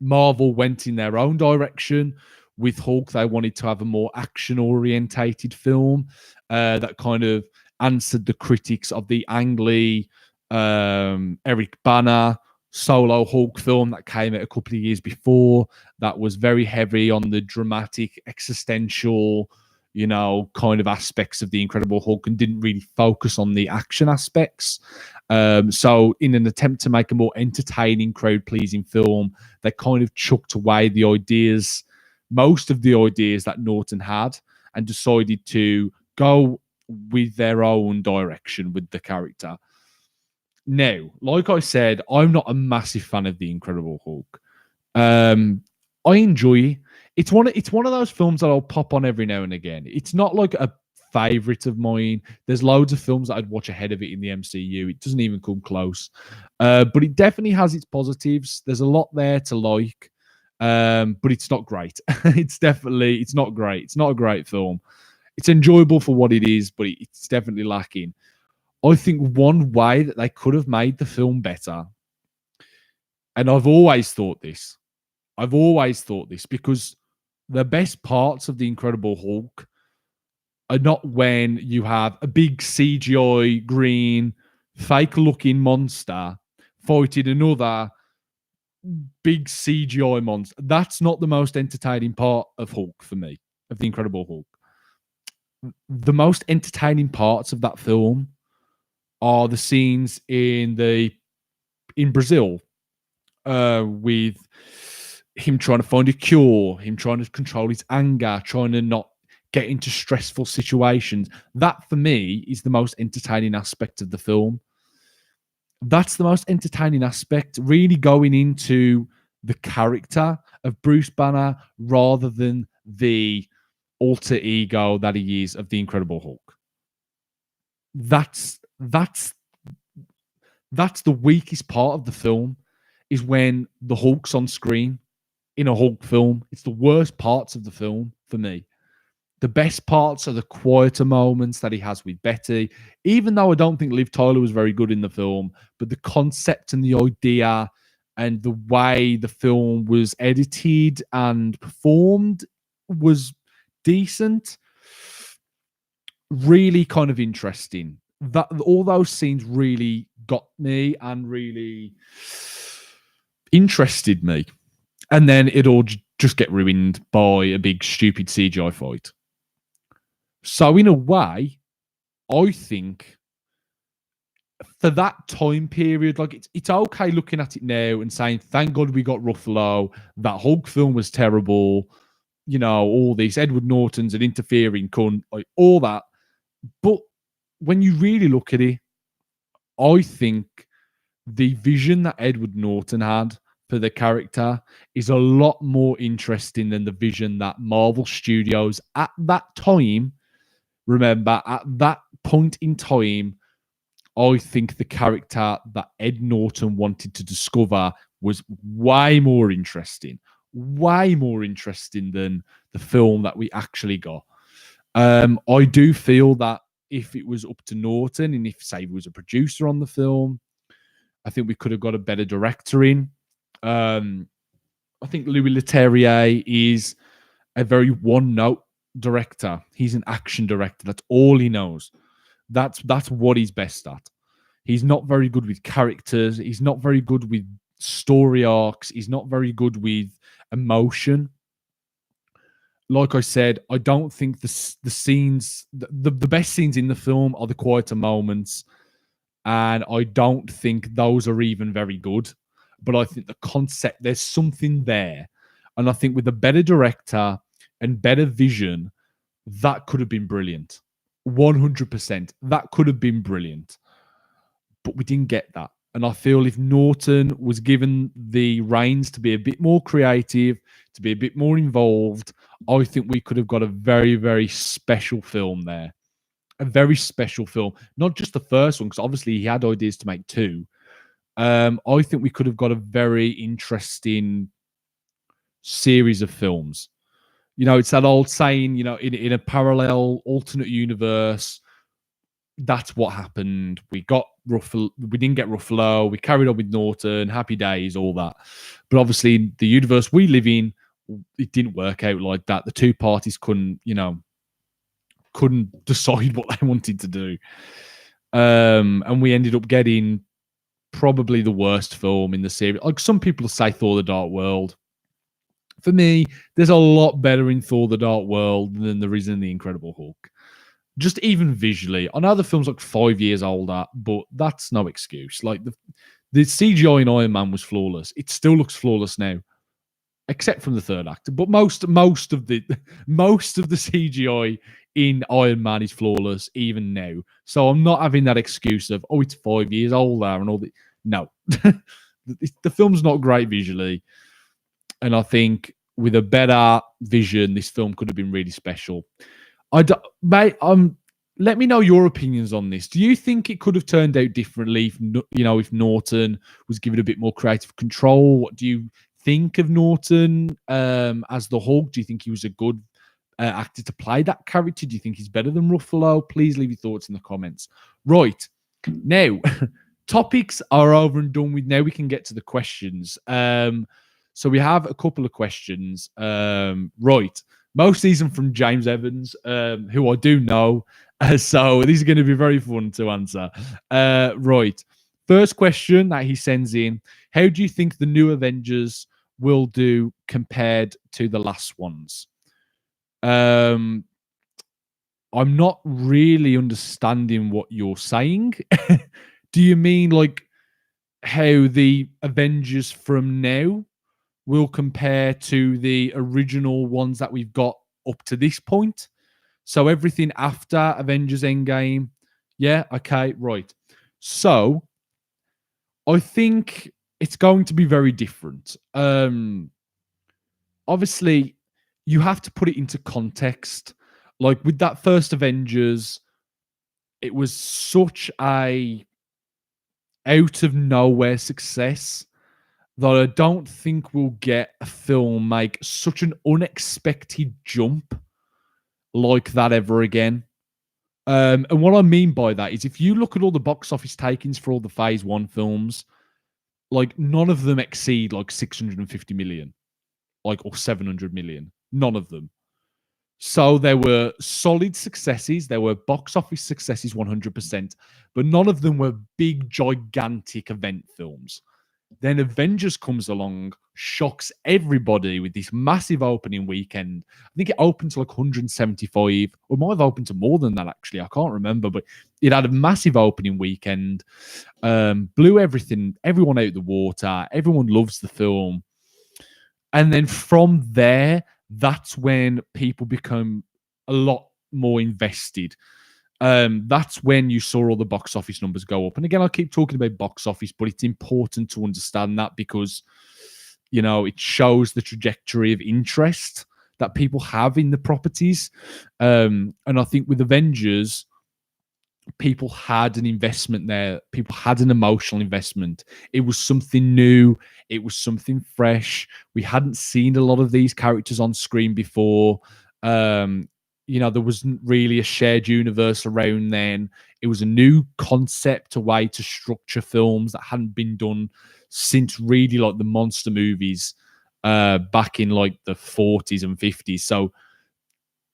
Marvel went in their own direction with Hulk. They wanted to have a more action-orientated film that kind of answered the critics of the Ang Lee, Eric Bana solo Hulk film that came out a couple of years before. That was very heavy on the dramatic, existential, kind of aspects of the Incredible Hulk and didn't really focus on the action aspects. So in an attempt to make a more entertaining, crowd-pleasing film, they kind of chucked away the ideas, most of the ideas that Norton had, and decided to go with their own direction with the character. Now, like I said, I'm not a massive fan of the Incredible Hulk. I enjoy it. It's one of those films that I'll pop on every now and again. It's not like a favorite of mine. There's loads of films that I'd watch ahead of it in the MCU. It doesn't even come close. But it definitely has its positives. There's a lot there to like. But it's not great. It's not great. It's not a great film. It's enjoyable for what it is, but it's definitely lacking. I think one way that they could have made the film better, and I've always thought this because the best parts of the Incredible Hulk are not when you have a big CGI green, fake-looking monster fighting another big CGI monster. That's not the most entertaining part of Hulk for me, of the Incredible Hulk. The most entertaining parts of that film are the scenes in Brazil with him trying to find a cure, him trying to control his anger, trying to not get into stressful situations. That, for me, is the most entertaining aspect of the film. That's the most entertaining aspect, really going into the character of Bruce Banner rather than the alter ego that he is of the Incredible Hulk. That's the weakest part of the film, is when the Hulk's on screen in a Hulk film. It's the worst parts of the film for me. The best parts are the quieter moments that he has with Betty, even though I don't think Liv Tyler was very good in the film, but the concept and the idea and the way the film was edited and performed was decent. Really kind of interesting. that all those scenes really got me and really interested me. And then it all just get ruined by a big stupid CGI fight. So in a way, I think for that time period, like it's okay looking at it now and saying, thank God we got Ruffalo. That Hulk film was terrible. You know, all this Edward Norton's an interfering cunt, like all that. But when you really look at it, I think the vision that Edward Norton had for the character is a lot more interesting than the vision that Marvel Studios at that time, remember, at that point in time, I think the character that Ed Norton wanted to discover was way more interesting than the film that we actually got. I do feel that if it was up to Norton and if, say, he was a producer on the film, I think we could have got a better director in. I think Louis Leterrier is a very one-note director. He's an action director. That's all he knows. That's what he's best at. He's not very good with characters. He's not very good with story arcs. He's not very good with emotion. Like I said, I don't think the scenes, the best scenes in the film are the quieter moments. And I don't think those are even very good. But I think the concept, there's something there. And I think with a better director and better vision, that could have been brilliant. 100%. That could have been brilliant. But we didn't get that. And I feel if Norton was given the reins to be a bit more creative, to be a bit more involved, I think we could have got a very, very special film there. A very special film. Not just the first one, because obviously he had ideas to make two. I think we could have got a very interesting series of films. You know, it's that old saying, you know, in a parallel alternate universe, that's what happened. We didn't get Ruffalo. We carried on with Norton, happy days, all that. But obviously, the universe we live in, it didn't work out like that. The two parties couldn't decide what they wanted to do. And we ended up getting probably the worst film in the series. Like some people say Thor: The Dark World. For me, there's a lot better in Thor: The Dark World than there is in The Incredible Hulk. Just even visually. I know the film's like 5 years older, but that's no excuse. Like the CGI in Iron Man was flawless. It still looks flawless now, except from the third act. But most of the CGI in Iron Man is flawless even now. So I'm not having that excuse of, oh, it's 5 years older and all that. No. The film's not great visually. And I think with a better vision, this film could have been really special. Let me know your opinions on this. Do you think it could have turned out differently if Norton was given a bit more creative control? What do you think of Norton as the Hulk? Do you think he was a good actor to play that character? Do you think he's better than Ruffalo? Please leave your thoughts in the comments. Right. Now, topics are over and done with. Now we can get to the questions. So we have a couple of questions. Right. Most of these are from James Evans, who I do know. So these are going to be very fun to answer. Right. First question that he sends in. How do you think the new Avengers will do compared to the last ones? I'm not really understanding what you're saying. Do you mean like how the Avengers from now will compare to the original ones that we've got up to this point? So everything after Avengers Endgame. Yeah, okay, right. So I think it's going to be very different. Obviously, you have to put it into context. Like with that first Avengers, it was such a out of nowhere success that I don't think we'll get a film make such an unexpected jump like that ever again. And what I mean by that is if you look at all the box office takings for all the Phase 1 films, like none of them exceed like 650 million, like or 700 million. None of them. So there were solid successes, there were box office successes 100%, but none of them were big, gigantic event films. Then Avengers comes along, shocks everybody with this massive opening weekend. I think it opened to like 175, or it might have opened to more than that, actually. I can't remember, but it had a massive opening weekend, blew everyone out the water. Everyone loves the film. And then from there, that's when people become a lot more invested. That's when you saw all the box office numbers go up. And again, I keep talking about box office, but it's important to understand that because, it shows the trajectory of interest that people have in the properties. And I think with Avengers, people had an investment there. People had an emotional investment. It was something new. It was something fresh. We hadn't seen a lot of these characters on screen before. There wasn't really a shared universe around then. It was a new concept, a way to structure films that hadn't been done since really like the monster movies back in like the 40s and 50s. So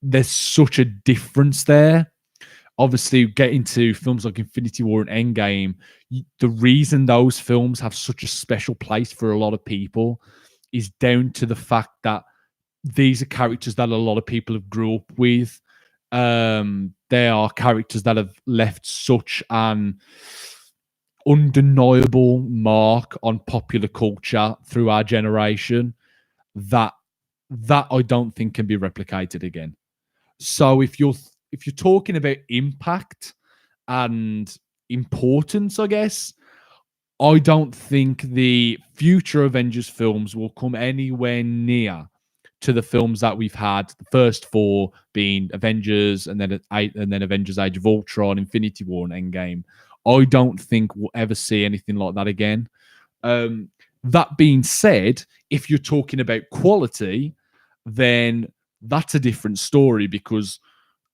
there's such a difference there. Obviously, getting to films like Infinity War and Endgame, the reason those films have such a special place for a lot of people is down to the fact that these are characters that a lot of people have grew up with. They are characters that have left such an undeniable mark on popular culture through our generation that I don't think can be replicated again. So if you're talking about impact and importance, I guess, I don't think the future Avengers films will come anywhere near to the films that we've had. The first four being Avengers, and then Avengers: Age of Ultron, Infinity War, and Endgame. I don't think we'll ever see anything like that again. That being said, if you're talking about quality, then that's a different story because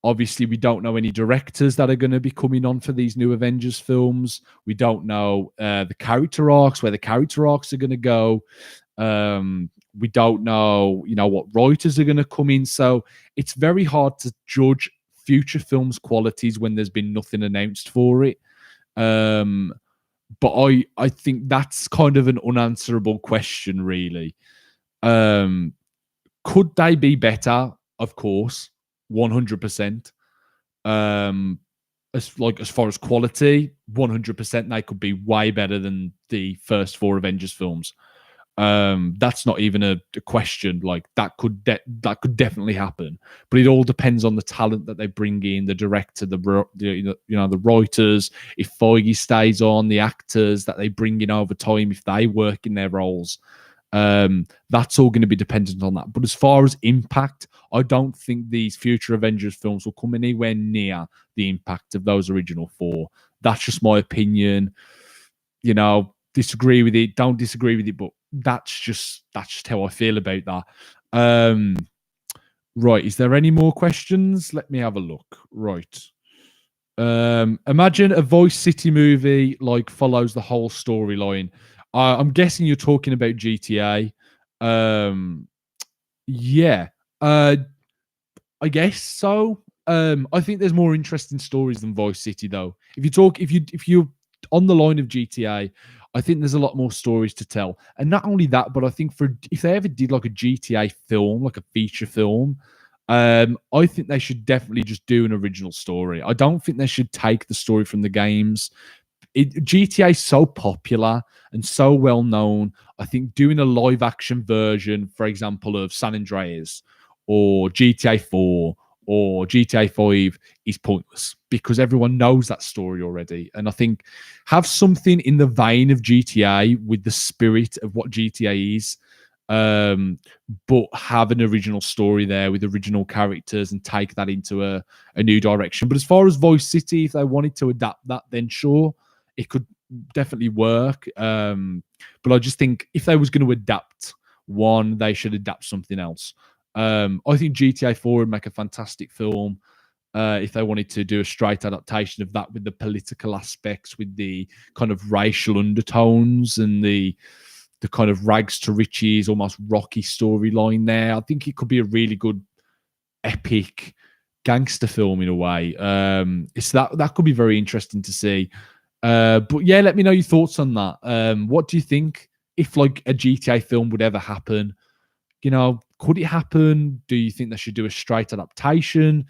obviously we don't know any directors that are going to be coming on for these new Avengers films. We don't know the character arcs, where the character arcs are going to go. We don't know, what writers are going to come in. So it's very hard to judge future films' qualities when there's been nothing announced for it. But I think that's kind of an unanswerable question, really. Could they be better? Of course, 100%. As far as quality, 100%, they could be way better than the first four Avengers films. That's not even a question. Like that could definitely happen, but it all depends on the talent that they bring in, the director, the writers, if Feige stays on, the actors that they bring in over time, if they work in their roles. That's all going to be dependent on that. But as far as impact, I don't think these future Avengers films will come anywhere near the impact of those original four. That's just my opinion. Disagree with it, don't disagree with it, but that's just how I feel about that. Right, is there any more questions? Let me have a look. Right. Imagine a Vice City movie follows the whole storyline. I'm guessing you're talking about GTA. Yeah. I guess so. I think there's more interesting stories than Vice City, though. If you're on the line of GTA, I think there's a lot more stories to tell. And not only that, but I think if they ever did like a GTA film, like a feature film, I think they should definitely just do an original story. I don't think they should take the story from the games. GTA is so popular and so well known. I think doing a live action version, for example, of San Andreas or GTA 4 or GTA 5 is pointless because everyone knows that story already. And I think have something in the vein of GTA with the spirit of what GTA is, but have an original story there with original characters and take that into a new direction. But as far as Vice City, if they wanted to adapt that, then sure, it could definitely work. But I just think if they was going to adapt one, they should adapt something else. I think GTA 4 would make a fantastic film if they wanted to do a straight adaptation of that with the political aspects, with the kind of racial undertones and the kind of rags to riches, almost Rocky storyline there. I think it could be a really good epic gangster film in a way. It's that could be very interesting to see. But yeah, let me know your thoughts on that. What do you think if like a GTA film would ever happen? You know, could it happen? Do you think they should do a straight adaptation?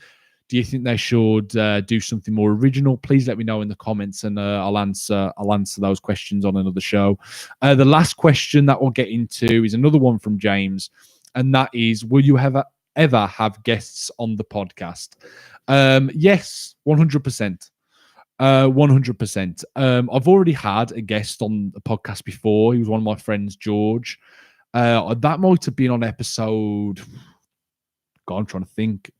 Do you think they should do something more original? Please let me know in the comments, and I'll answer those questions on another show. The last question that we'll get into is another one from James, and that is: will you ever have guests on the podcast? Yes, 100%. 100%. I've already had a guest on the podcast before. He was one of my friends, George. That might have been on episode. God, I'm trying to think.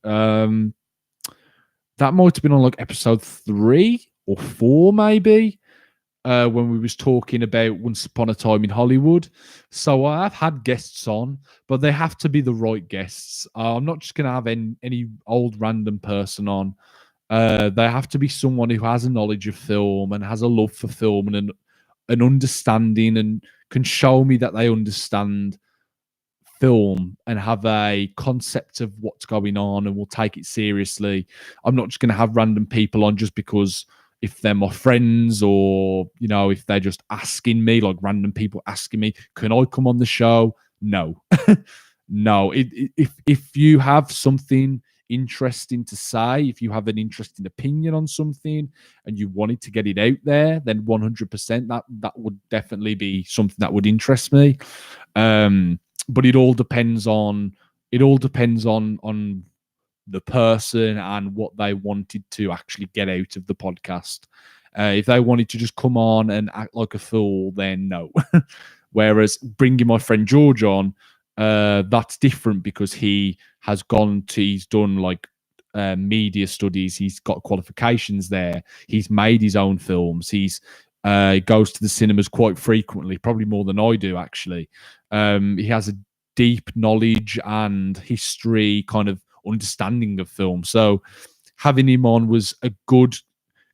That might have been on like episode 3 or 4, maybe, when we was talking about Once Upon a Time in Hollywood. So I have had guests on, but they have to be the right guests. I'm not just going to have any old random person on. They have to be someone who has a knowledge of film and has a love for film and an understanding, and can show me that they understand film and have a concept of what's going on and will take it seriously. I'm not just going to have random people on just because if they're my friends, or you know, if they're just asking me, like random people asking me, can I come on the show? No. No. If you have something interesting to say, if you have an interesting opinion on something and you wanted to get it out there, then 100% that would definitely be something that would interest me. But it all depends on the person and what they wanted to actually get out of the podcast. If they wanted to just come on and act like a fool, then no. Whereas bringing my friend George on, that's different because he's done like media studies. He's got qualifications there. He's made his own films. He goes to the cinemas quite frequently, probably more than I do, actually. He has a deep knowledge and history kind of understanding of film. So having him on was a good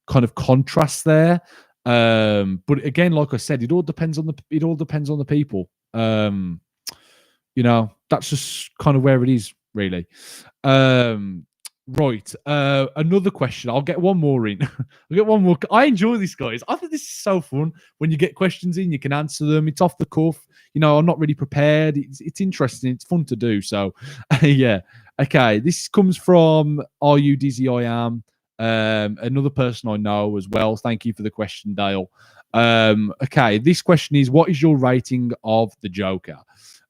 kind of contrast there. But again, like I said, it all depends on the people. You know, that's just kind of where it is, really. Right. Another question. I'll get one more in. I'll get one more. I enjoy this, guys. I think this is so fun. When you get questions in, you can answer them. It's off the cuff. You know, I'm not really prepared. It's interesting. It's fun to do. So, yeah. Okay. This comes from Are You Dizzy I Am? Another person I know as well. Thank you for the question, Dale. Okay. This question is: what is your rating of the Joker?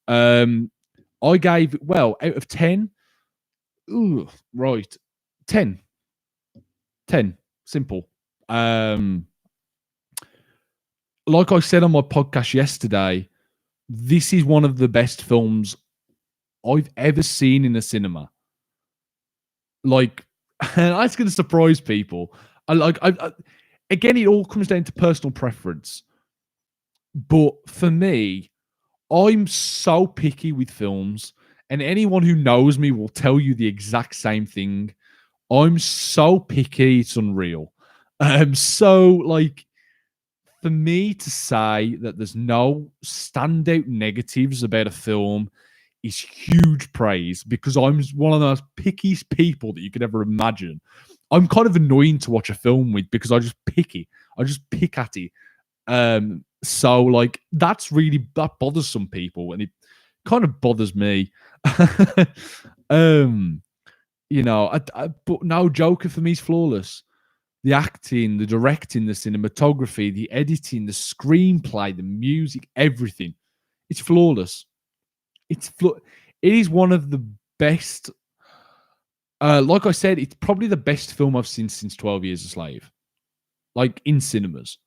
I gave, well, out of 10. Ooh, right. 10. 10. Simple. Like I said on my podcast yesterday, this is one of the best films I've ever seen in a cinema. Like, and that's going to surprise people. Again, it all comes down to personal preference. But for me, I'm so picky with films, and anyone who knows me will tell you the exact same thing. I'm so picky, it's unreal. So, like, for me to say that there's no standout negatives about a film is huge praise, because I'm one of the most pickiest people that you could ever imagine. I'm kind of annoying to watch a film with because I just pick at it. So like that bothers some people, and it kind of bothers me. You know, but no, Joker for me is flawless. The acting, the directing, the cinematography, the editing, the screenplay, the music, everything. It's flawless. It is one of the best. Like I said, it's probably the best film I've seen since 12 Years a Slave. Like in cinemas.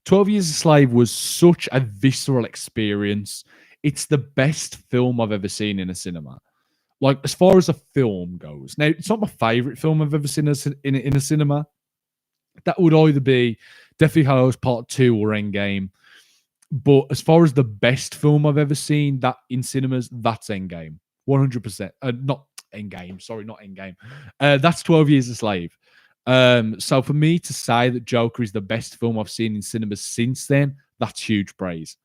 12 Years a Slave was such a visceral experience. It's the best film I've ever seen in a cinema. Like, as far as a film goes. Now, it's not my favourite film I've ever seen in a cinema. That would either be Deathly Hallows Part 2 or Endgame. But as far as the best film I've ever seen that in cinemas, that's Endgame. 100%. Not Endgame. Sorry, not Endgame. That's 12 Years a Slave. So for me to say that Joker is the best film I've seen in cinemas since then, that's huge praise.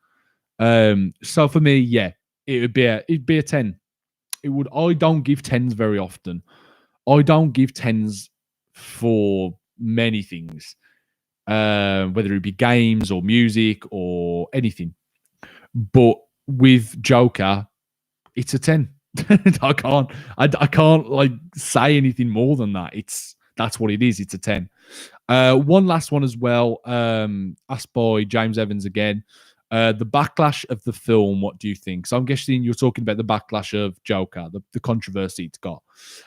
So for me, yeah, it'd be a 10. I don't give tens very often. I don't give tens for many things, whether it be games or music or anything. But with Joker, it's a 10. I can't like say anything more than that. That's what it is. It's a 10. One last one as well, asked by James Evans again. The backlash of the film, what do you think? So I'm guessing you're talking about the backlash of Joker, the controversy it's got.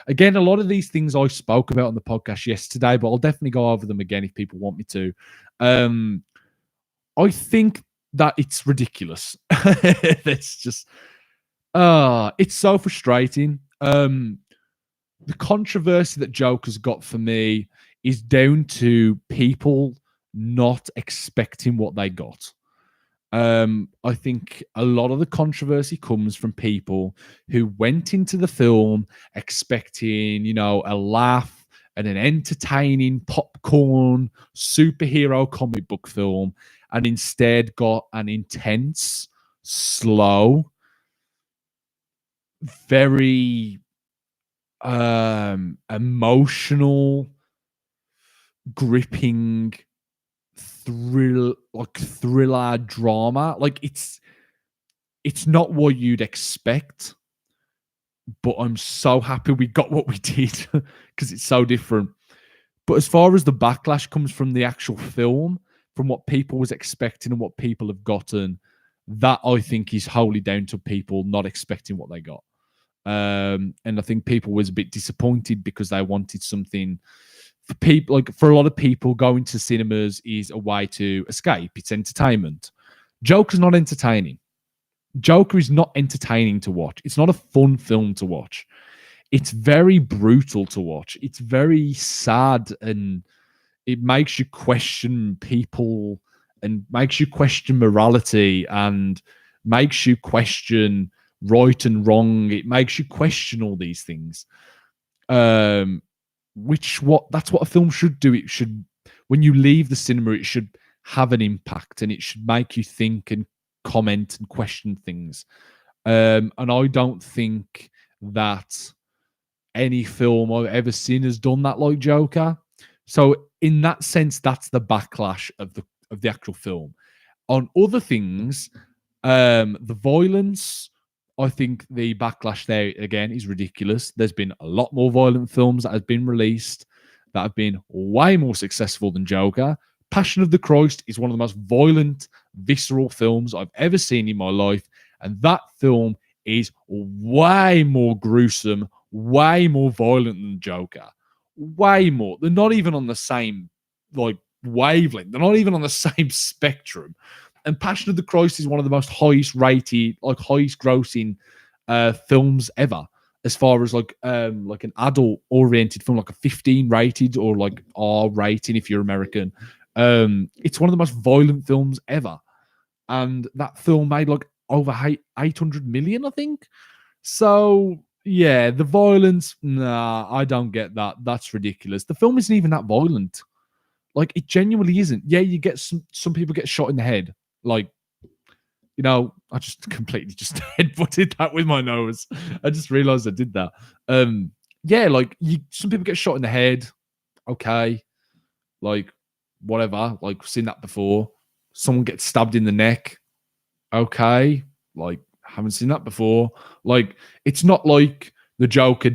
Again, a lot of these things I spoke about on the podcast yesterday, but I'll definitely go over them again if people want me to. I think that it's ridiculous. It's just, it's so frustrating. The controversy that Joker's got for me is down to people not expecting what they got. I think a lot of the controversy comes from people who went into the film expecting, a laugh and an entertaining popcorn superhero comic book film, and instead got an intense, slow, very emotional, gripping thriller drama. Like it's not what you'd expect, but I'm so happy we got what we did because it's so different. But as far as the backlash comes from the actual film, from what people was expecting and what people have gotten, that I think is wholly down to people not expecting what they got. And I think people was a bit disappointed because they wanted something. For people, like for a lot of people, going to cinemas is a way to escape. It's entertainment. Joker's not entertaining. Joker is not entertaining to watch. It's not a fun film to watch. It's very brutal to watch. It's very sad, and it makes you question people and makes you question morality and makes you question right and wrong. It makes you question all these things. That's what a film should do. It should, when you leave the cinema, it should have an impact and it should make you think and comment and question things. And I don't think that any film I've ever seen has done that like Joker. So in that sense, that's the backlash of the actual film. On other things, the violence, I think the backlash there again is ridiculous. There's been a lot more violent films that have been released that have been way more successful than Joker. Passion of the Christ is one of the most violent, visceral films I've ever seen in my life. And that film is way more gruesome, way more violent than Joker. Way more. They're not even on the same wavelength. They're not even on the same spectrum. And Passion of the Christ is one of the most highest rated, highest grossing films ever, as far as an adult oriented film, like a 15 rated or like R rating if you're American. It's one of the most violent films ever. And that film made over 800 million, I think. So yeah, the violence, nah, I don't get that. That's ridiculous. The film isn't even that violent. Like, it genuinely isn't. Yeah, you get some people get shot in the head. I just completely just headbutted that with my nose. I just realized I did that. Some people get shot in the head. Okay. Whatever. Seen that before. Someone gets stabbed in the neck. Okay. Haven't seen that before. It's not like the Joker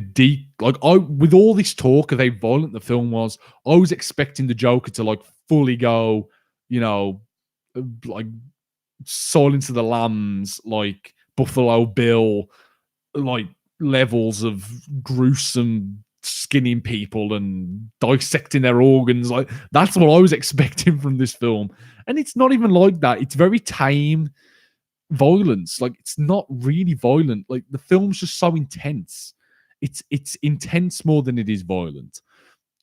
with all this talk of how violent the film was, I was expecting the Joker to fully go, Silence of the Lambs, Buffalo Bill, levels of gruesome skinning people and dissecting their organs. That's what I was expecting from this film. And it's not even like that. It's very tame violence. It's not really violent. The film's just so intense. It's intense more than it is violent.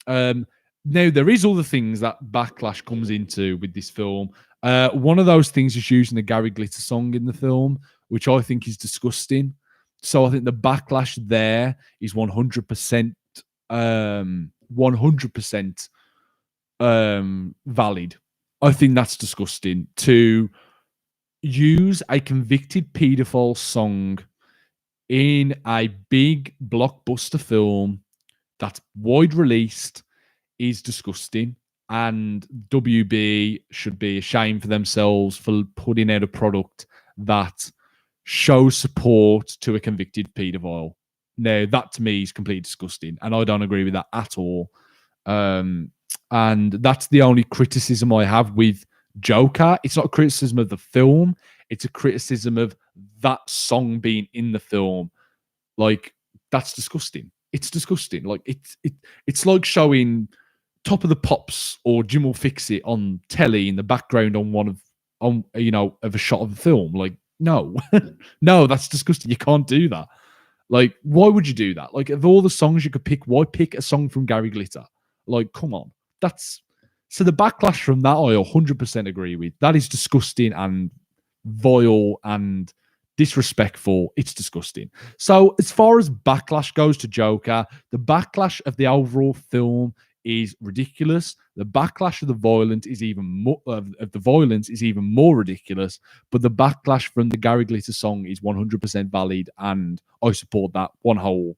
Now, there is other things that backlash comes into with this film. One of those things is using the Gary Glitter song in the film, which I think is disgusting. So I think the backlash there is 100%, 100% valid. I think that's disgusting to use a convicted paedophile song in a big blockbuster film that's wide released is disgusting. And WB should be ashamed for themselves for putting out a product that shows support to a convicted paedophile. Now, that to me is completely disgusting, and I don't agree with that at all. And that's the only criticism I have with Joker. It's not a criticism of the film, it's a criticism of that song being in the film. Like, that's disgusting. It's disgusting. Like, it's like showing Top of the Pops or Jim Will Fix It on telly in the background on of a shot of the film. Like, no. No, that's disgusting. You can't do that. Like, why would you do that? Like, of all the songs you could pick, why pick a song from Gary Glitter? Like, come on. That's so the backlash from that I 100% agree with. That is disgusting and vile and disrespectful. It's disgusting. So as far as backlash goes to Joker, the backlash of the overall film is ridiculous. The backlash of the violence is even more ridiculous. But the backlash from the Gary Glitter song is 100% valid, and I support that 100%.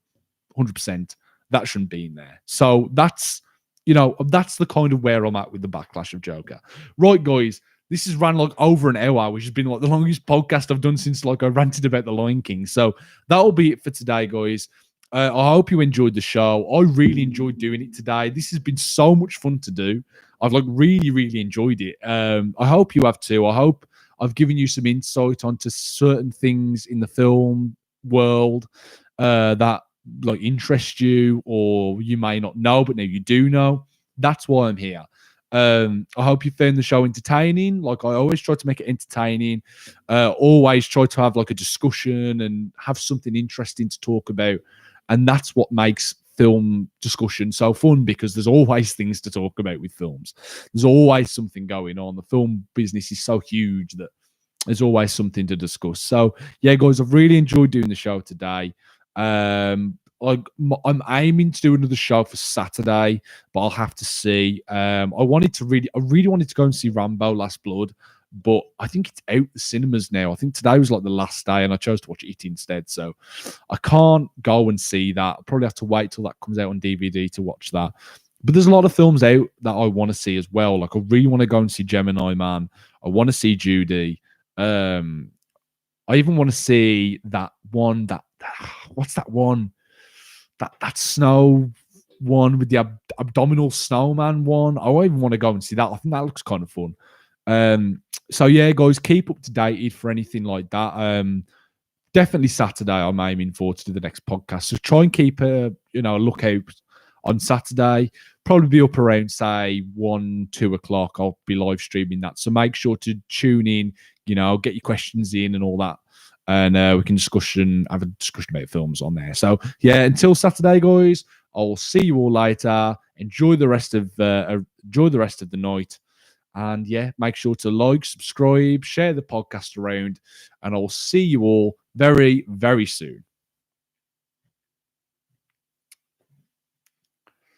That shouldn't be in there. So that's the kind of where I'm at with the backlash of Joker. Right, guys. This has ran like over an hour, which has been like the longest podcast I've done since like I ranted about the Lion King. So that'll be it for today, guys. I hope you enjoyed the show. I really enjoyed doing it today. This has been so much fun to do. I've like really, really enjoyed it. I hope you have too. I hope I've given you some insight onto certain things in the film world that like interest you, or you may not know, but now you do know. That's why I'm here. I hope you found the show entertaining. Like, I always try to make it entertaining. Always try to have like a discussion and have something interesting to talk about. And that's what makes film discussion so fun, because there's always things to talk about with films. There's always something going on. The film business is so huge that there's always something to discuss. So yeah, guys, I've really enjoyed doing the show today. I'm aiming to do another show for Saturday, but I'll have to see. I really wanted to go and see Rambo Last Blood, but I think it's out the cinemas now. I think today was like the last day, and I chose to watch it instead. So I can't go and see that. I'll probably have to wait till that comes out on DVD to watch that. But there's a lot of films out that I want to see as well. Like, I really want to go and see Gemini Man. I want to see Judy. I even want to see that one. What's that one? That snow one with the abdominal snowman one. I even want to go and see that. I think that looks kind of fun. So yeah, guys, keep up to date for anything like that. Definitely Saturday I'm aiming forward to do the next podcast. So try and keep a lookout on Saturday. Probably be up around say 1-2 o'clock. I'll be live streaming that. So make sure to tune in, get your questions in and all that. And we can have a discussion about films on there. So yeah, until Saturday, guys, I will see you all later. Enjoy the rest of the night. And yeah, make sure to like, subscribe, share the podcast around, and I'll see you all very, very soon.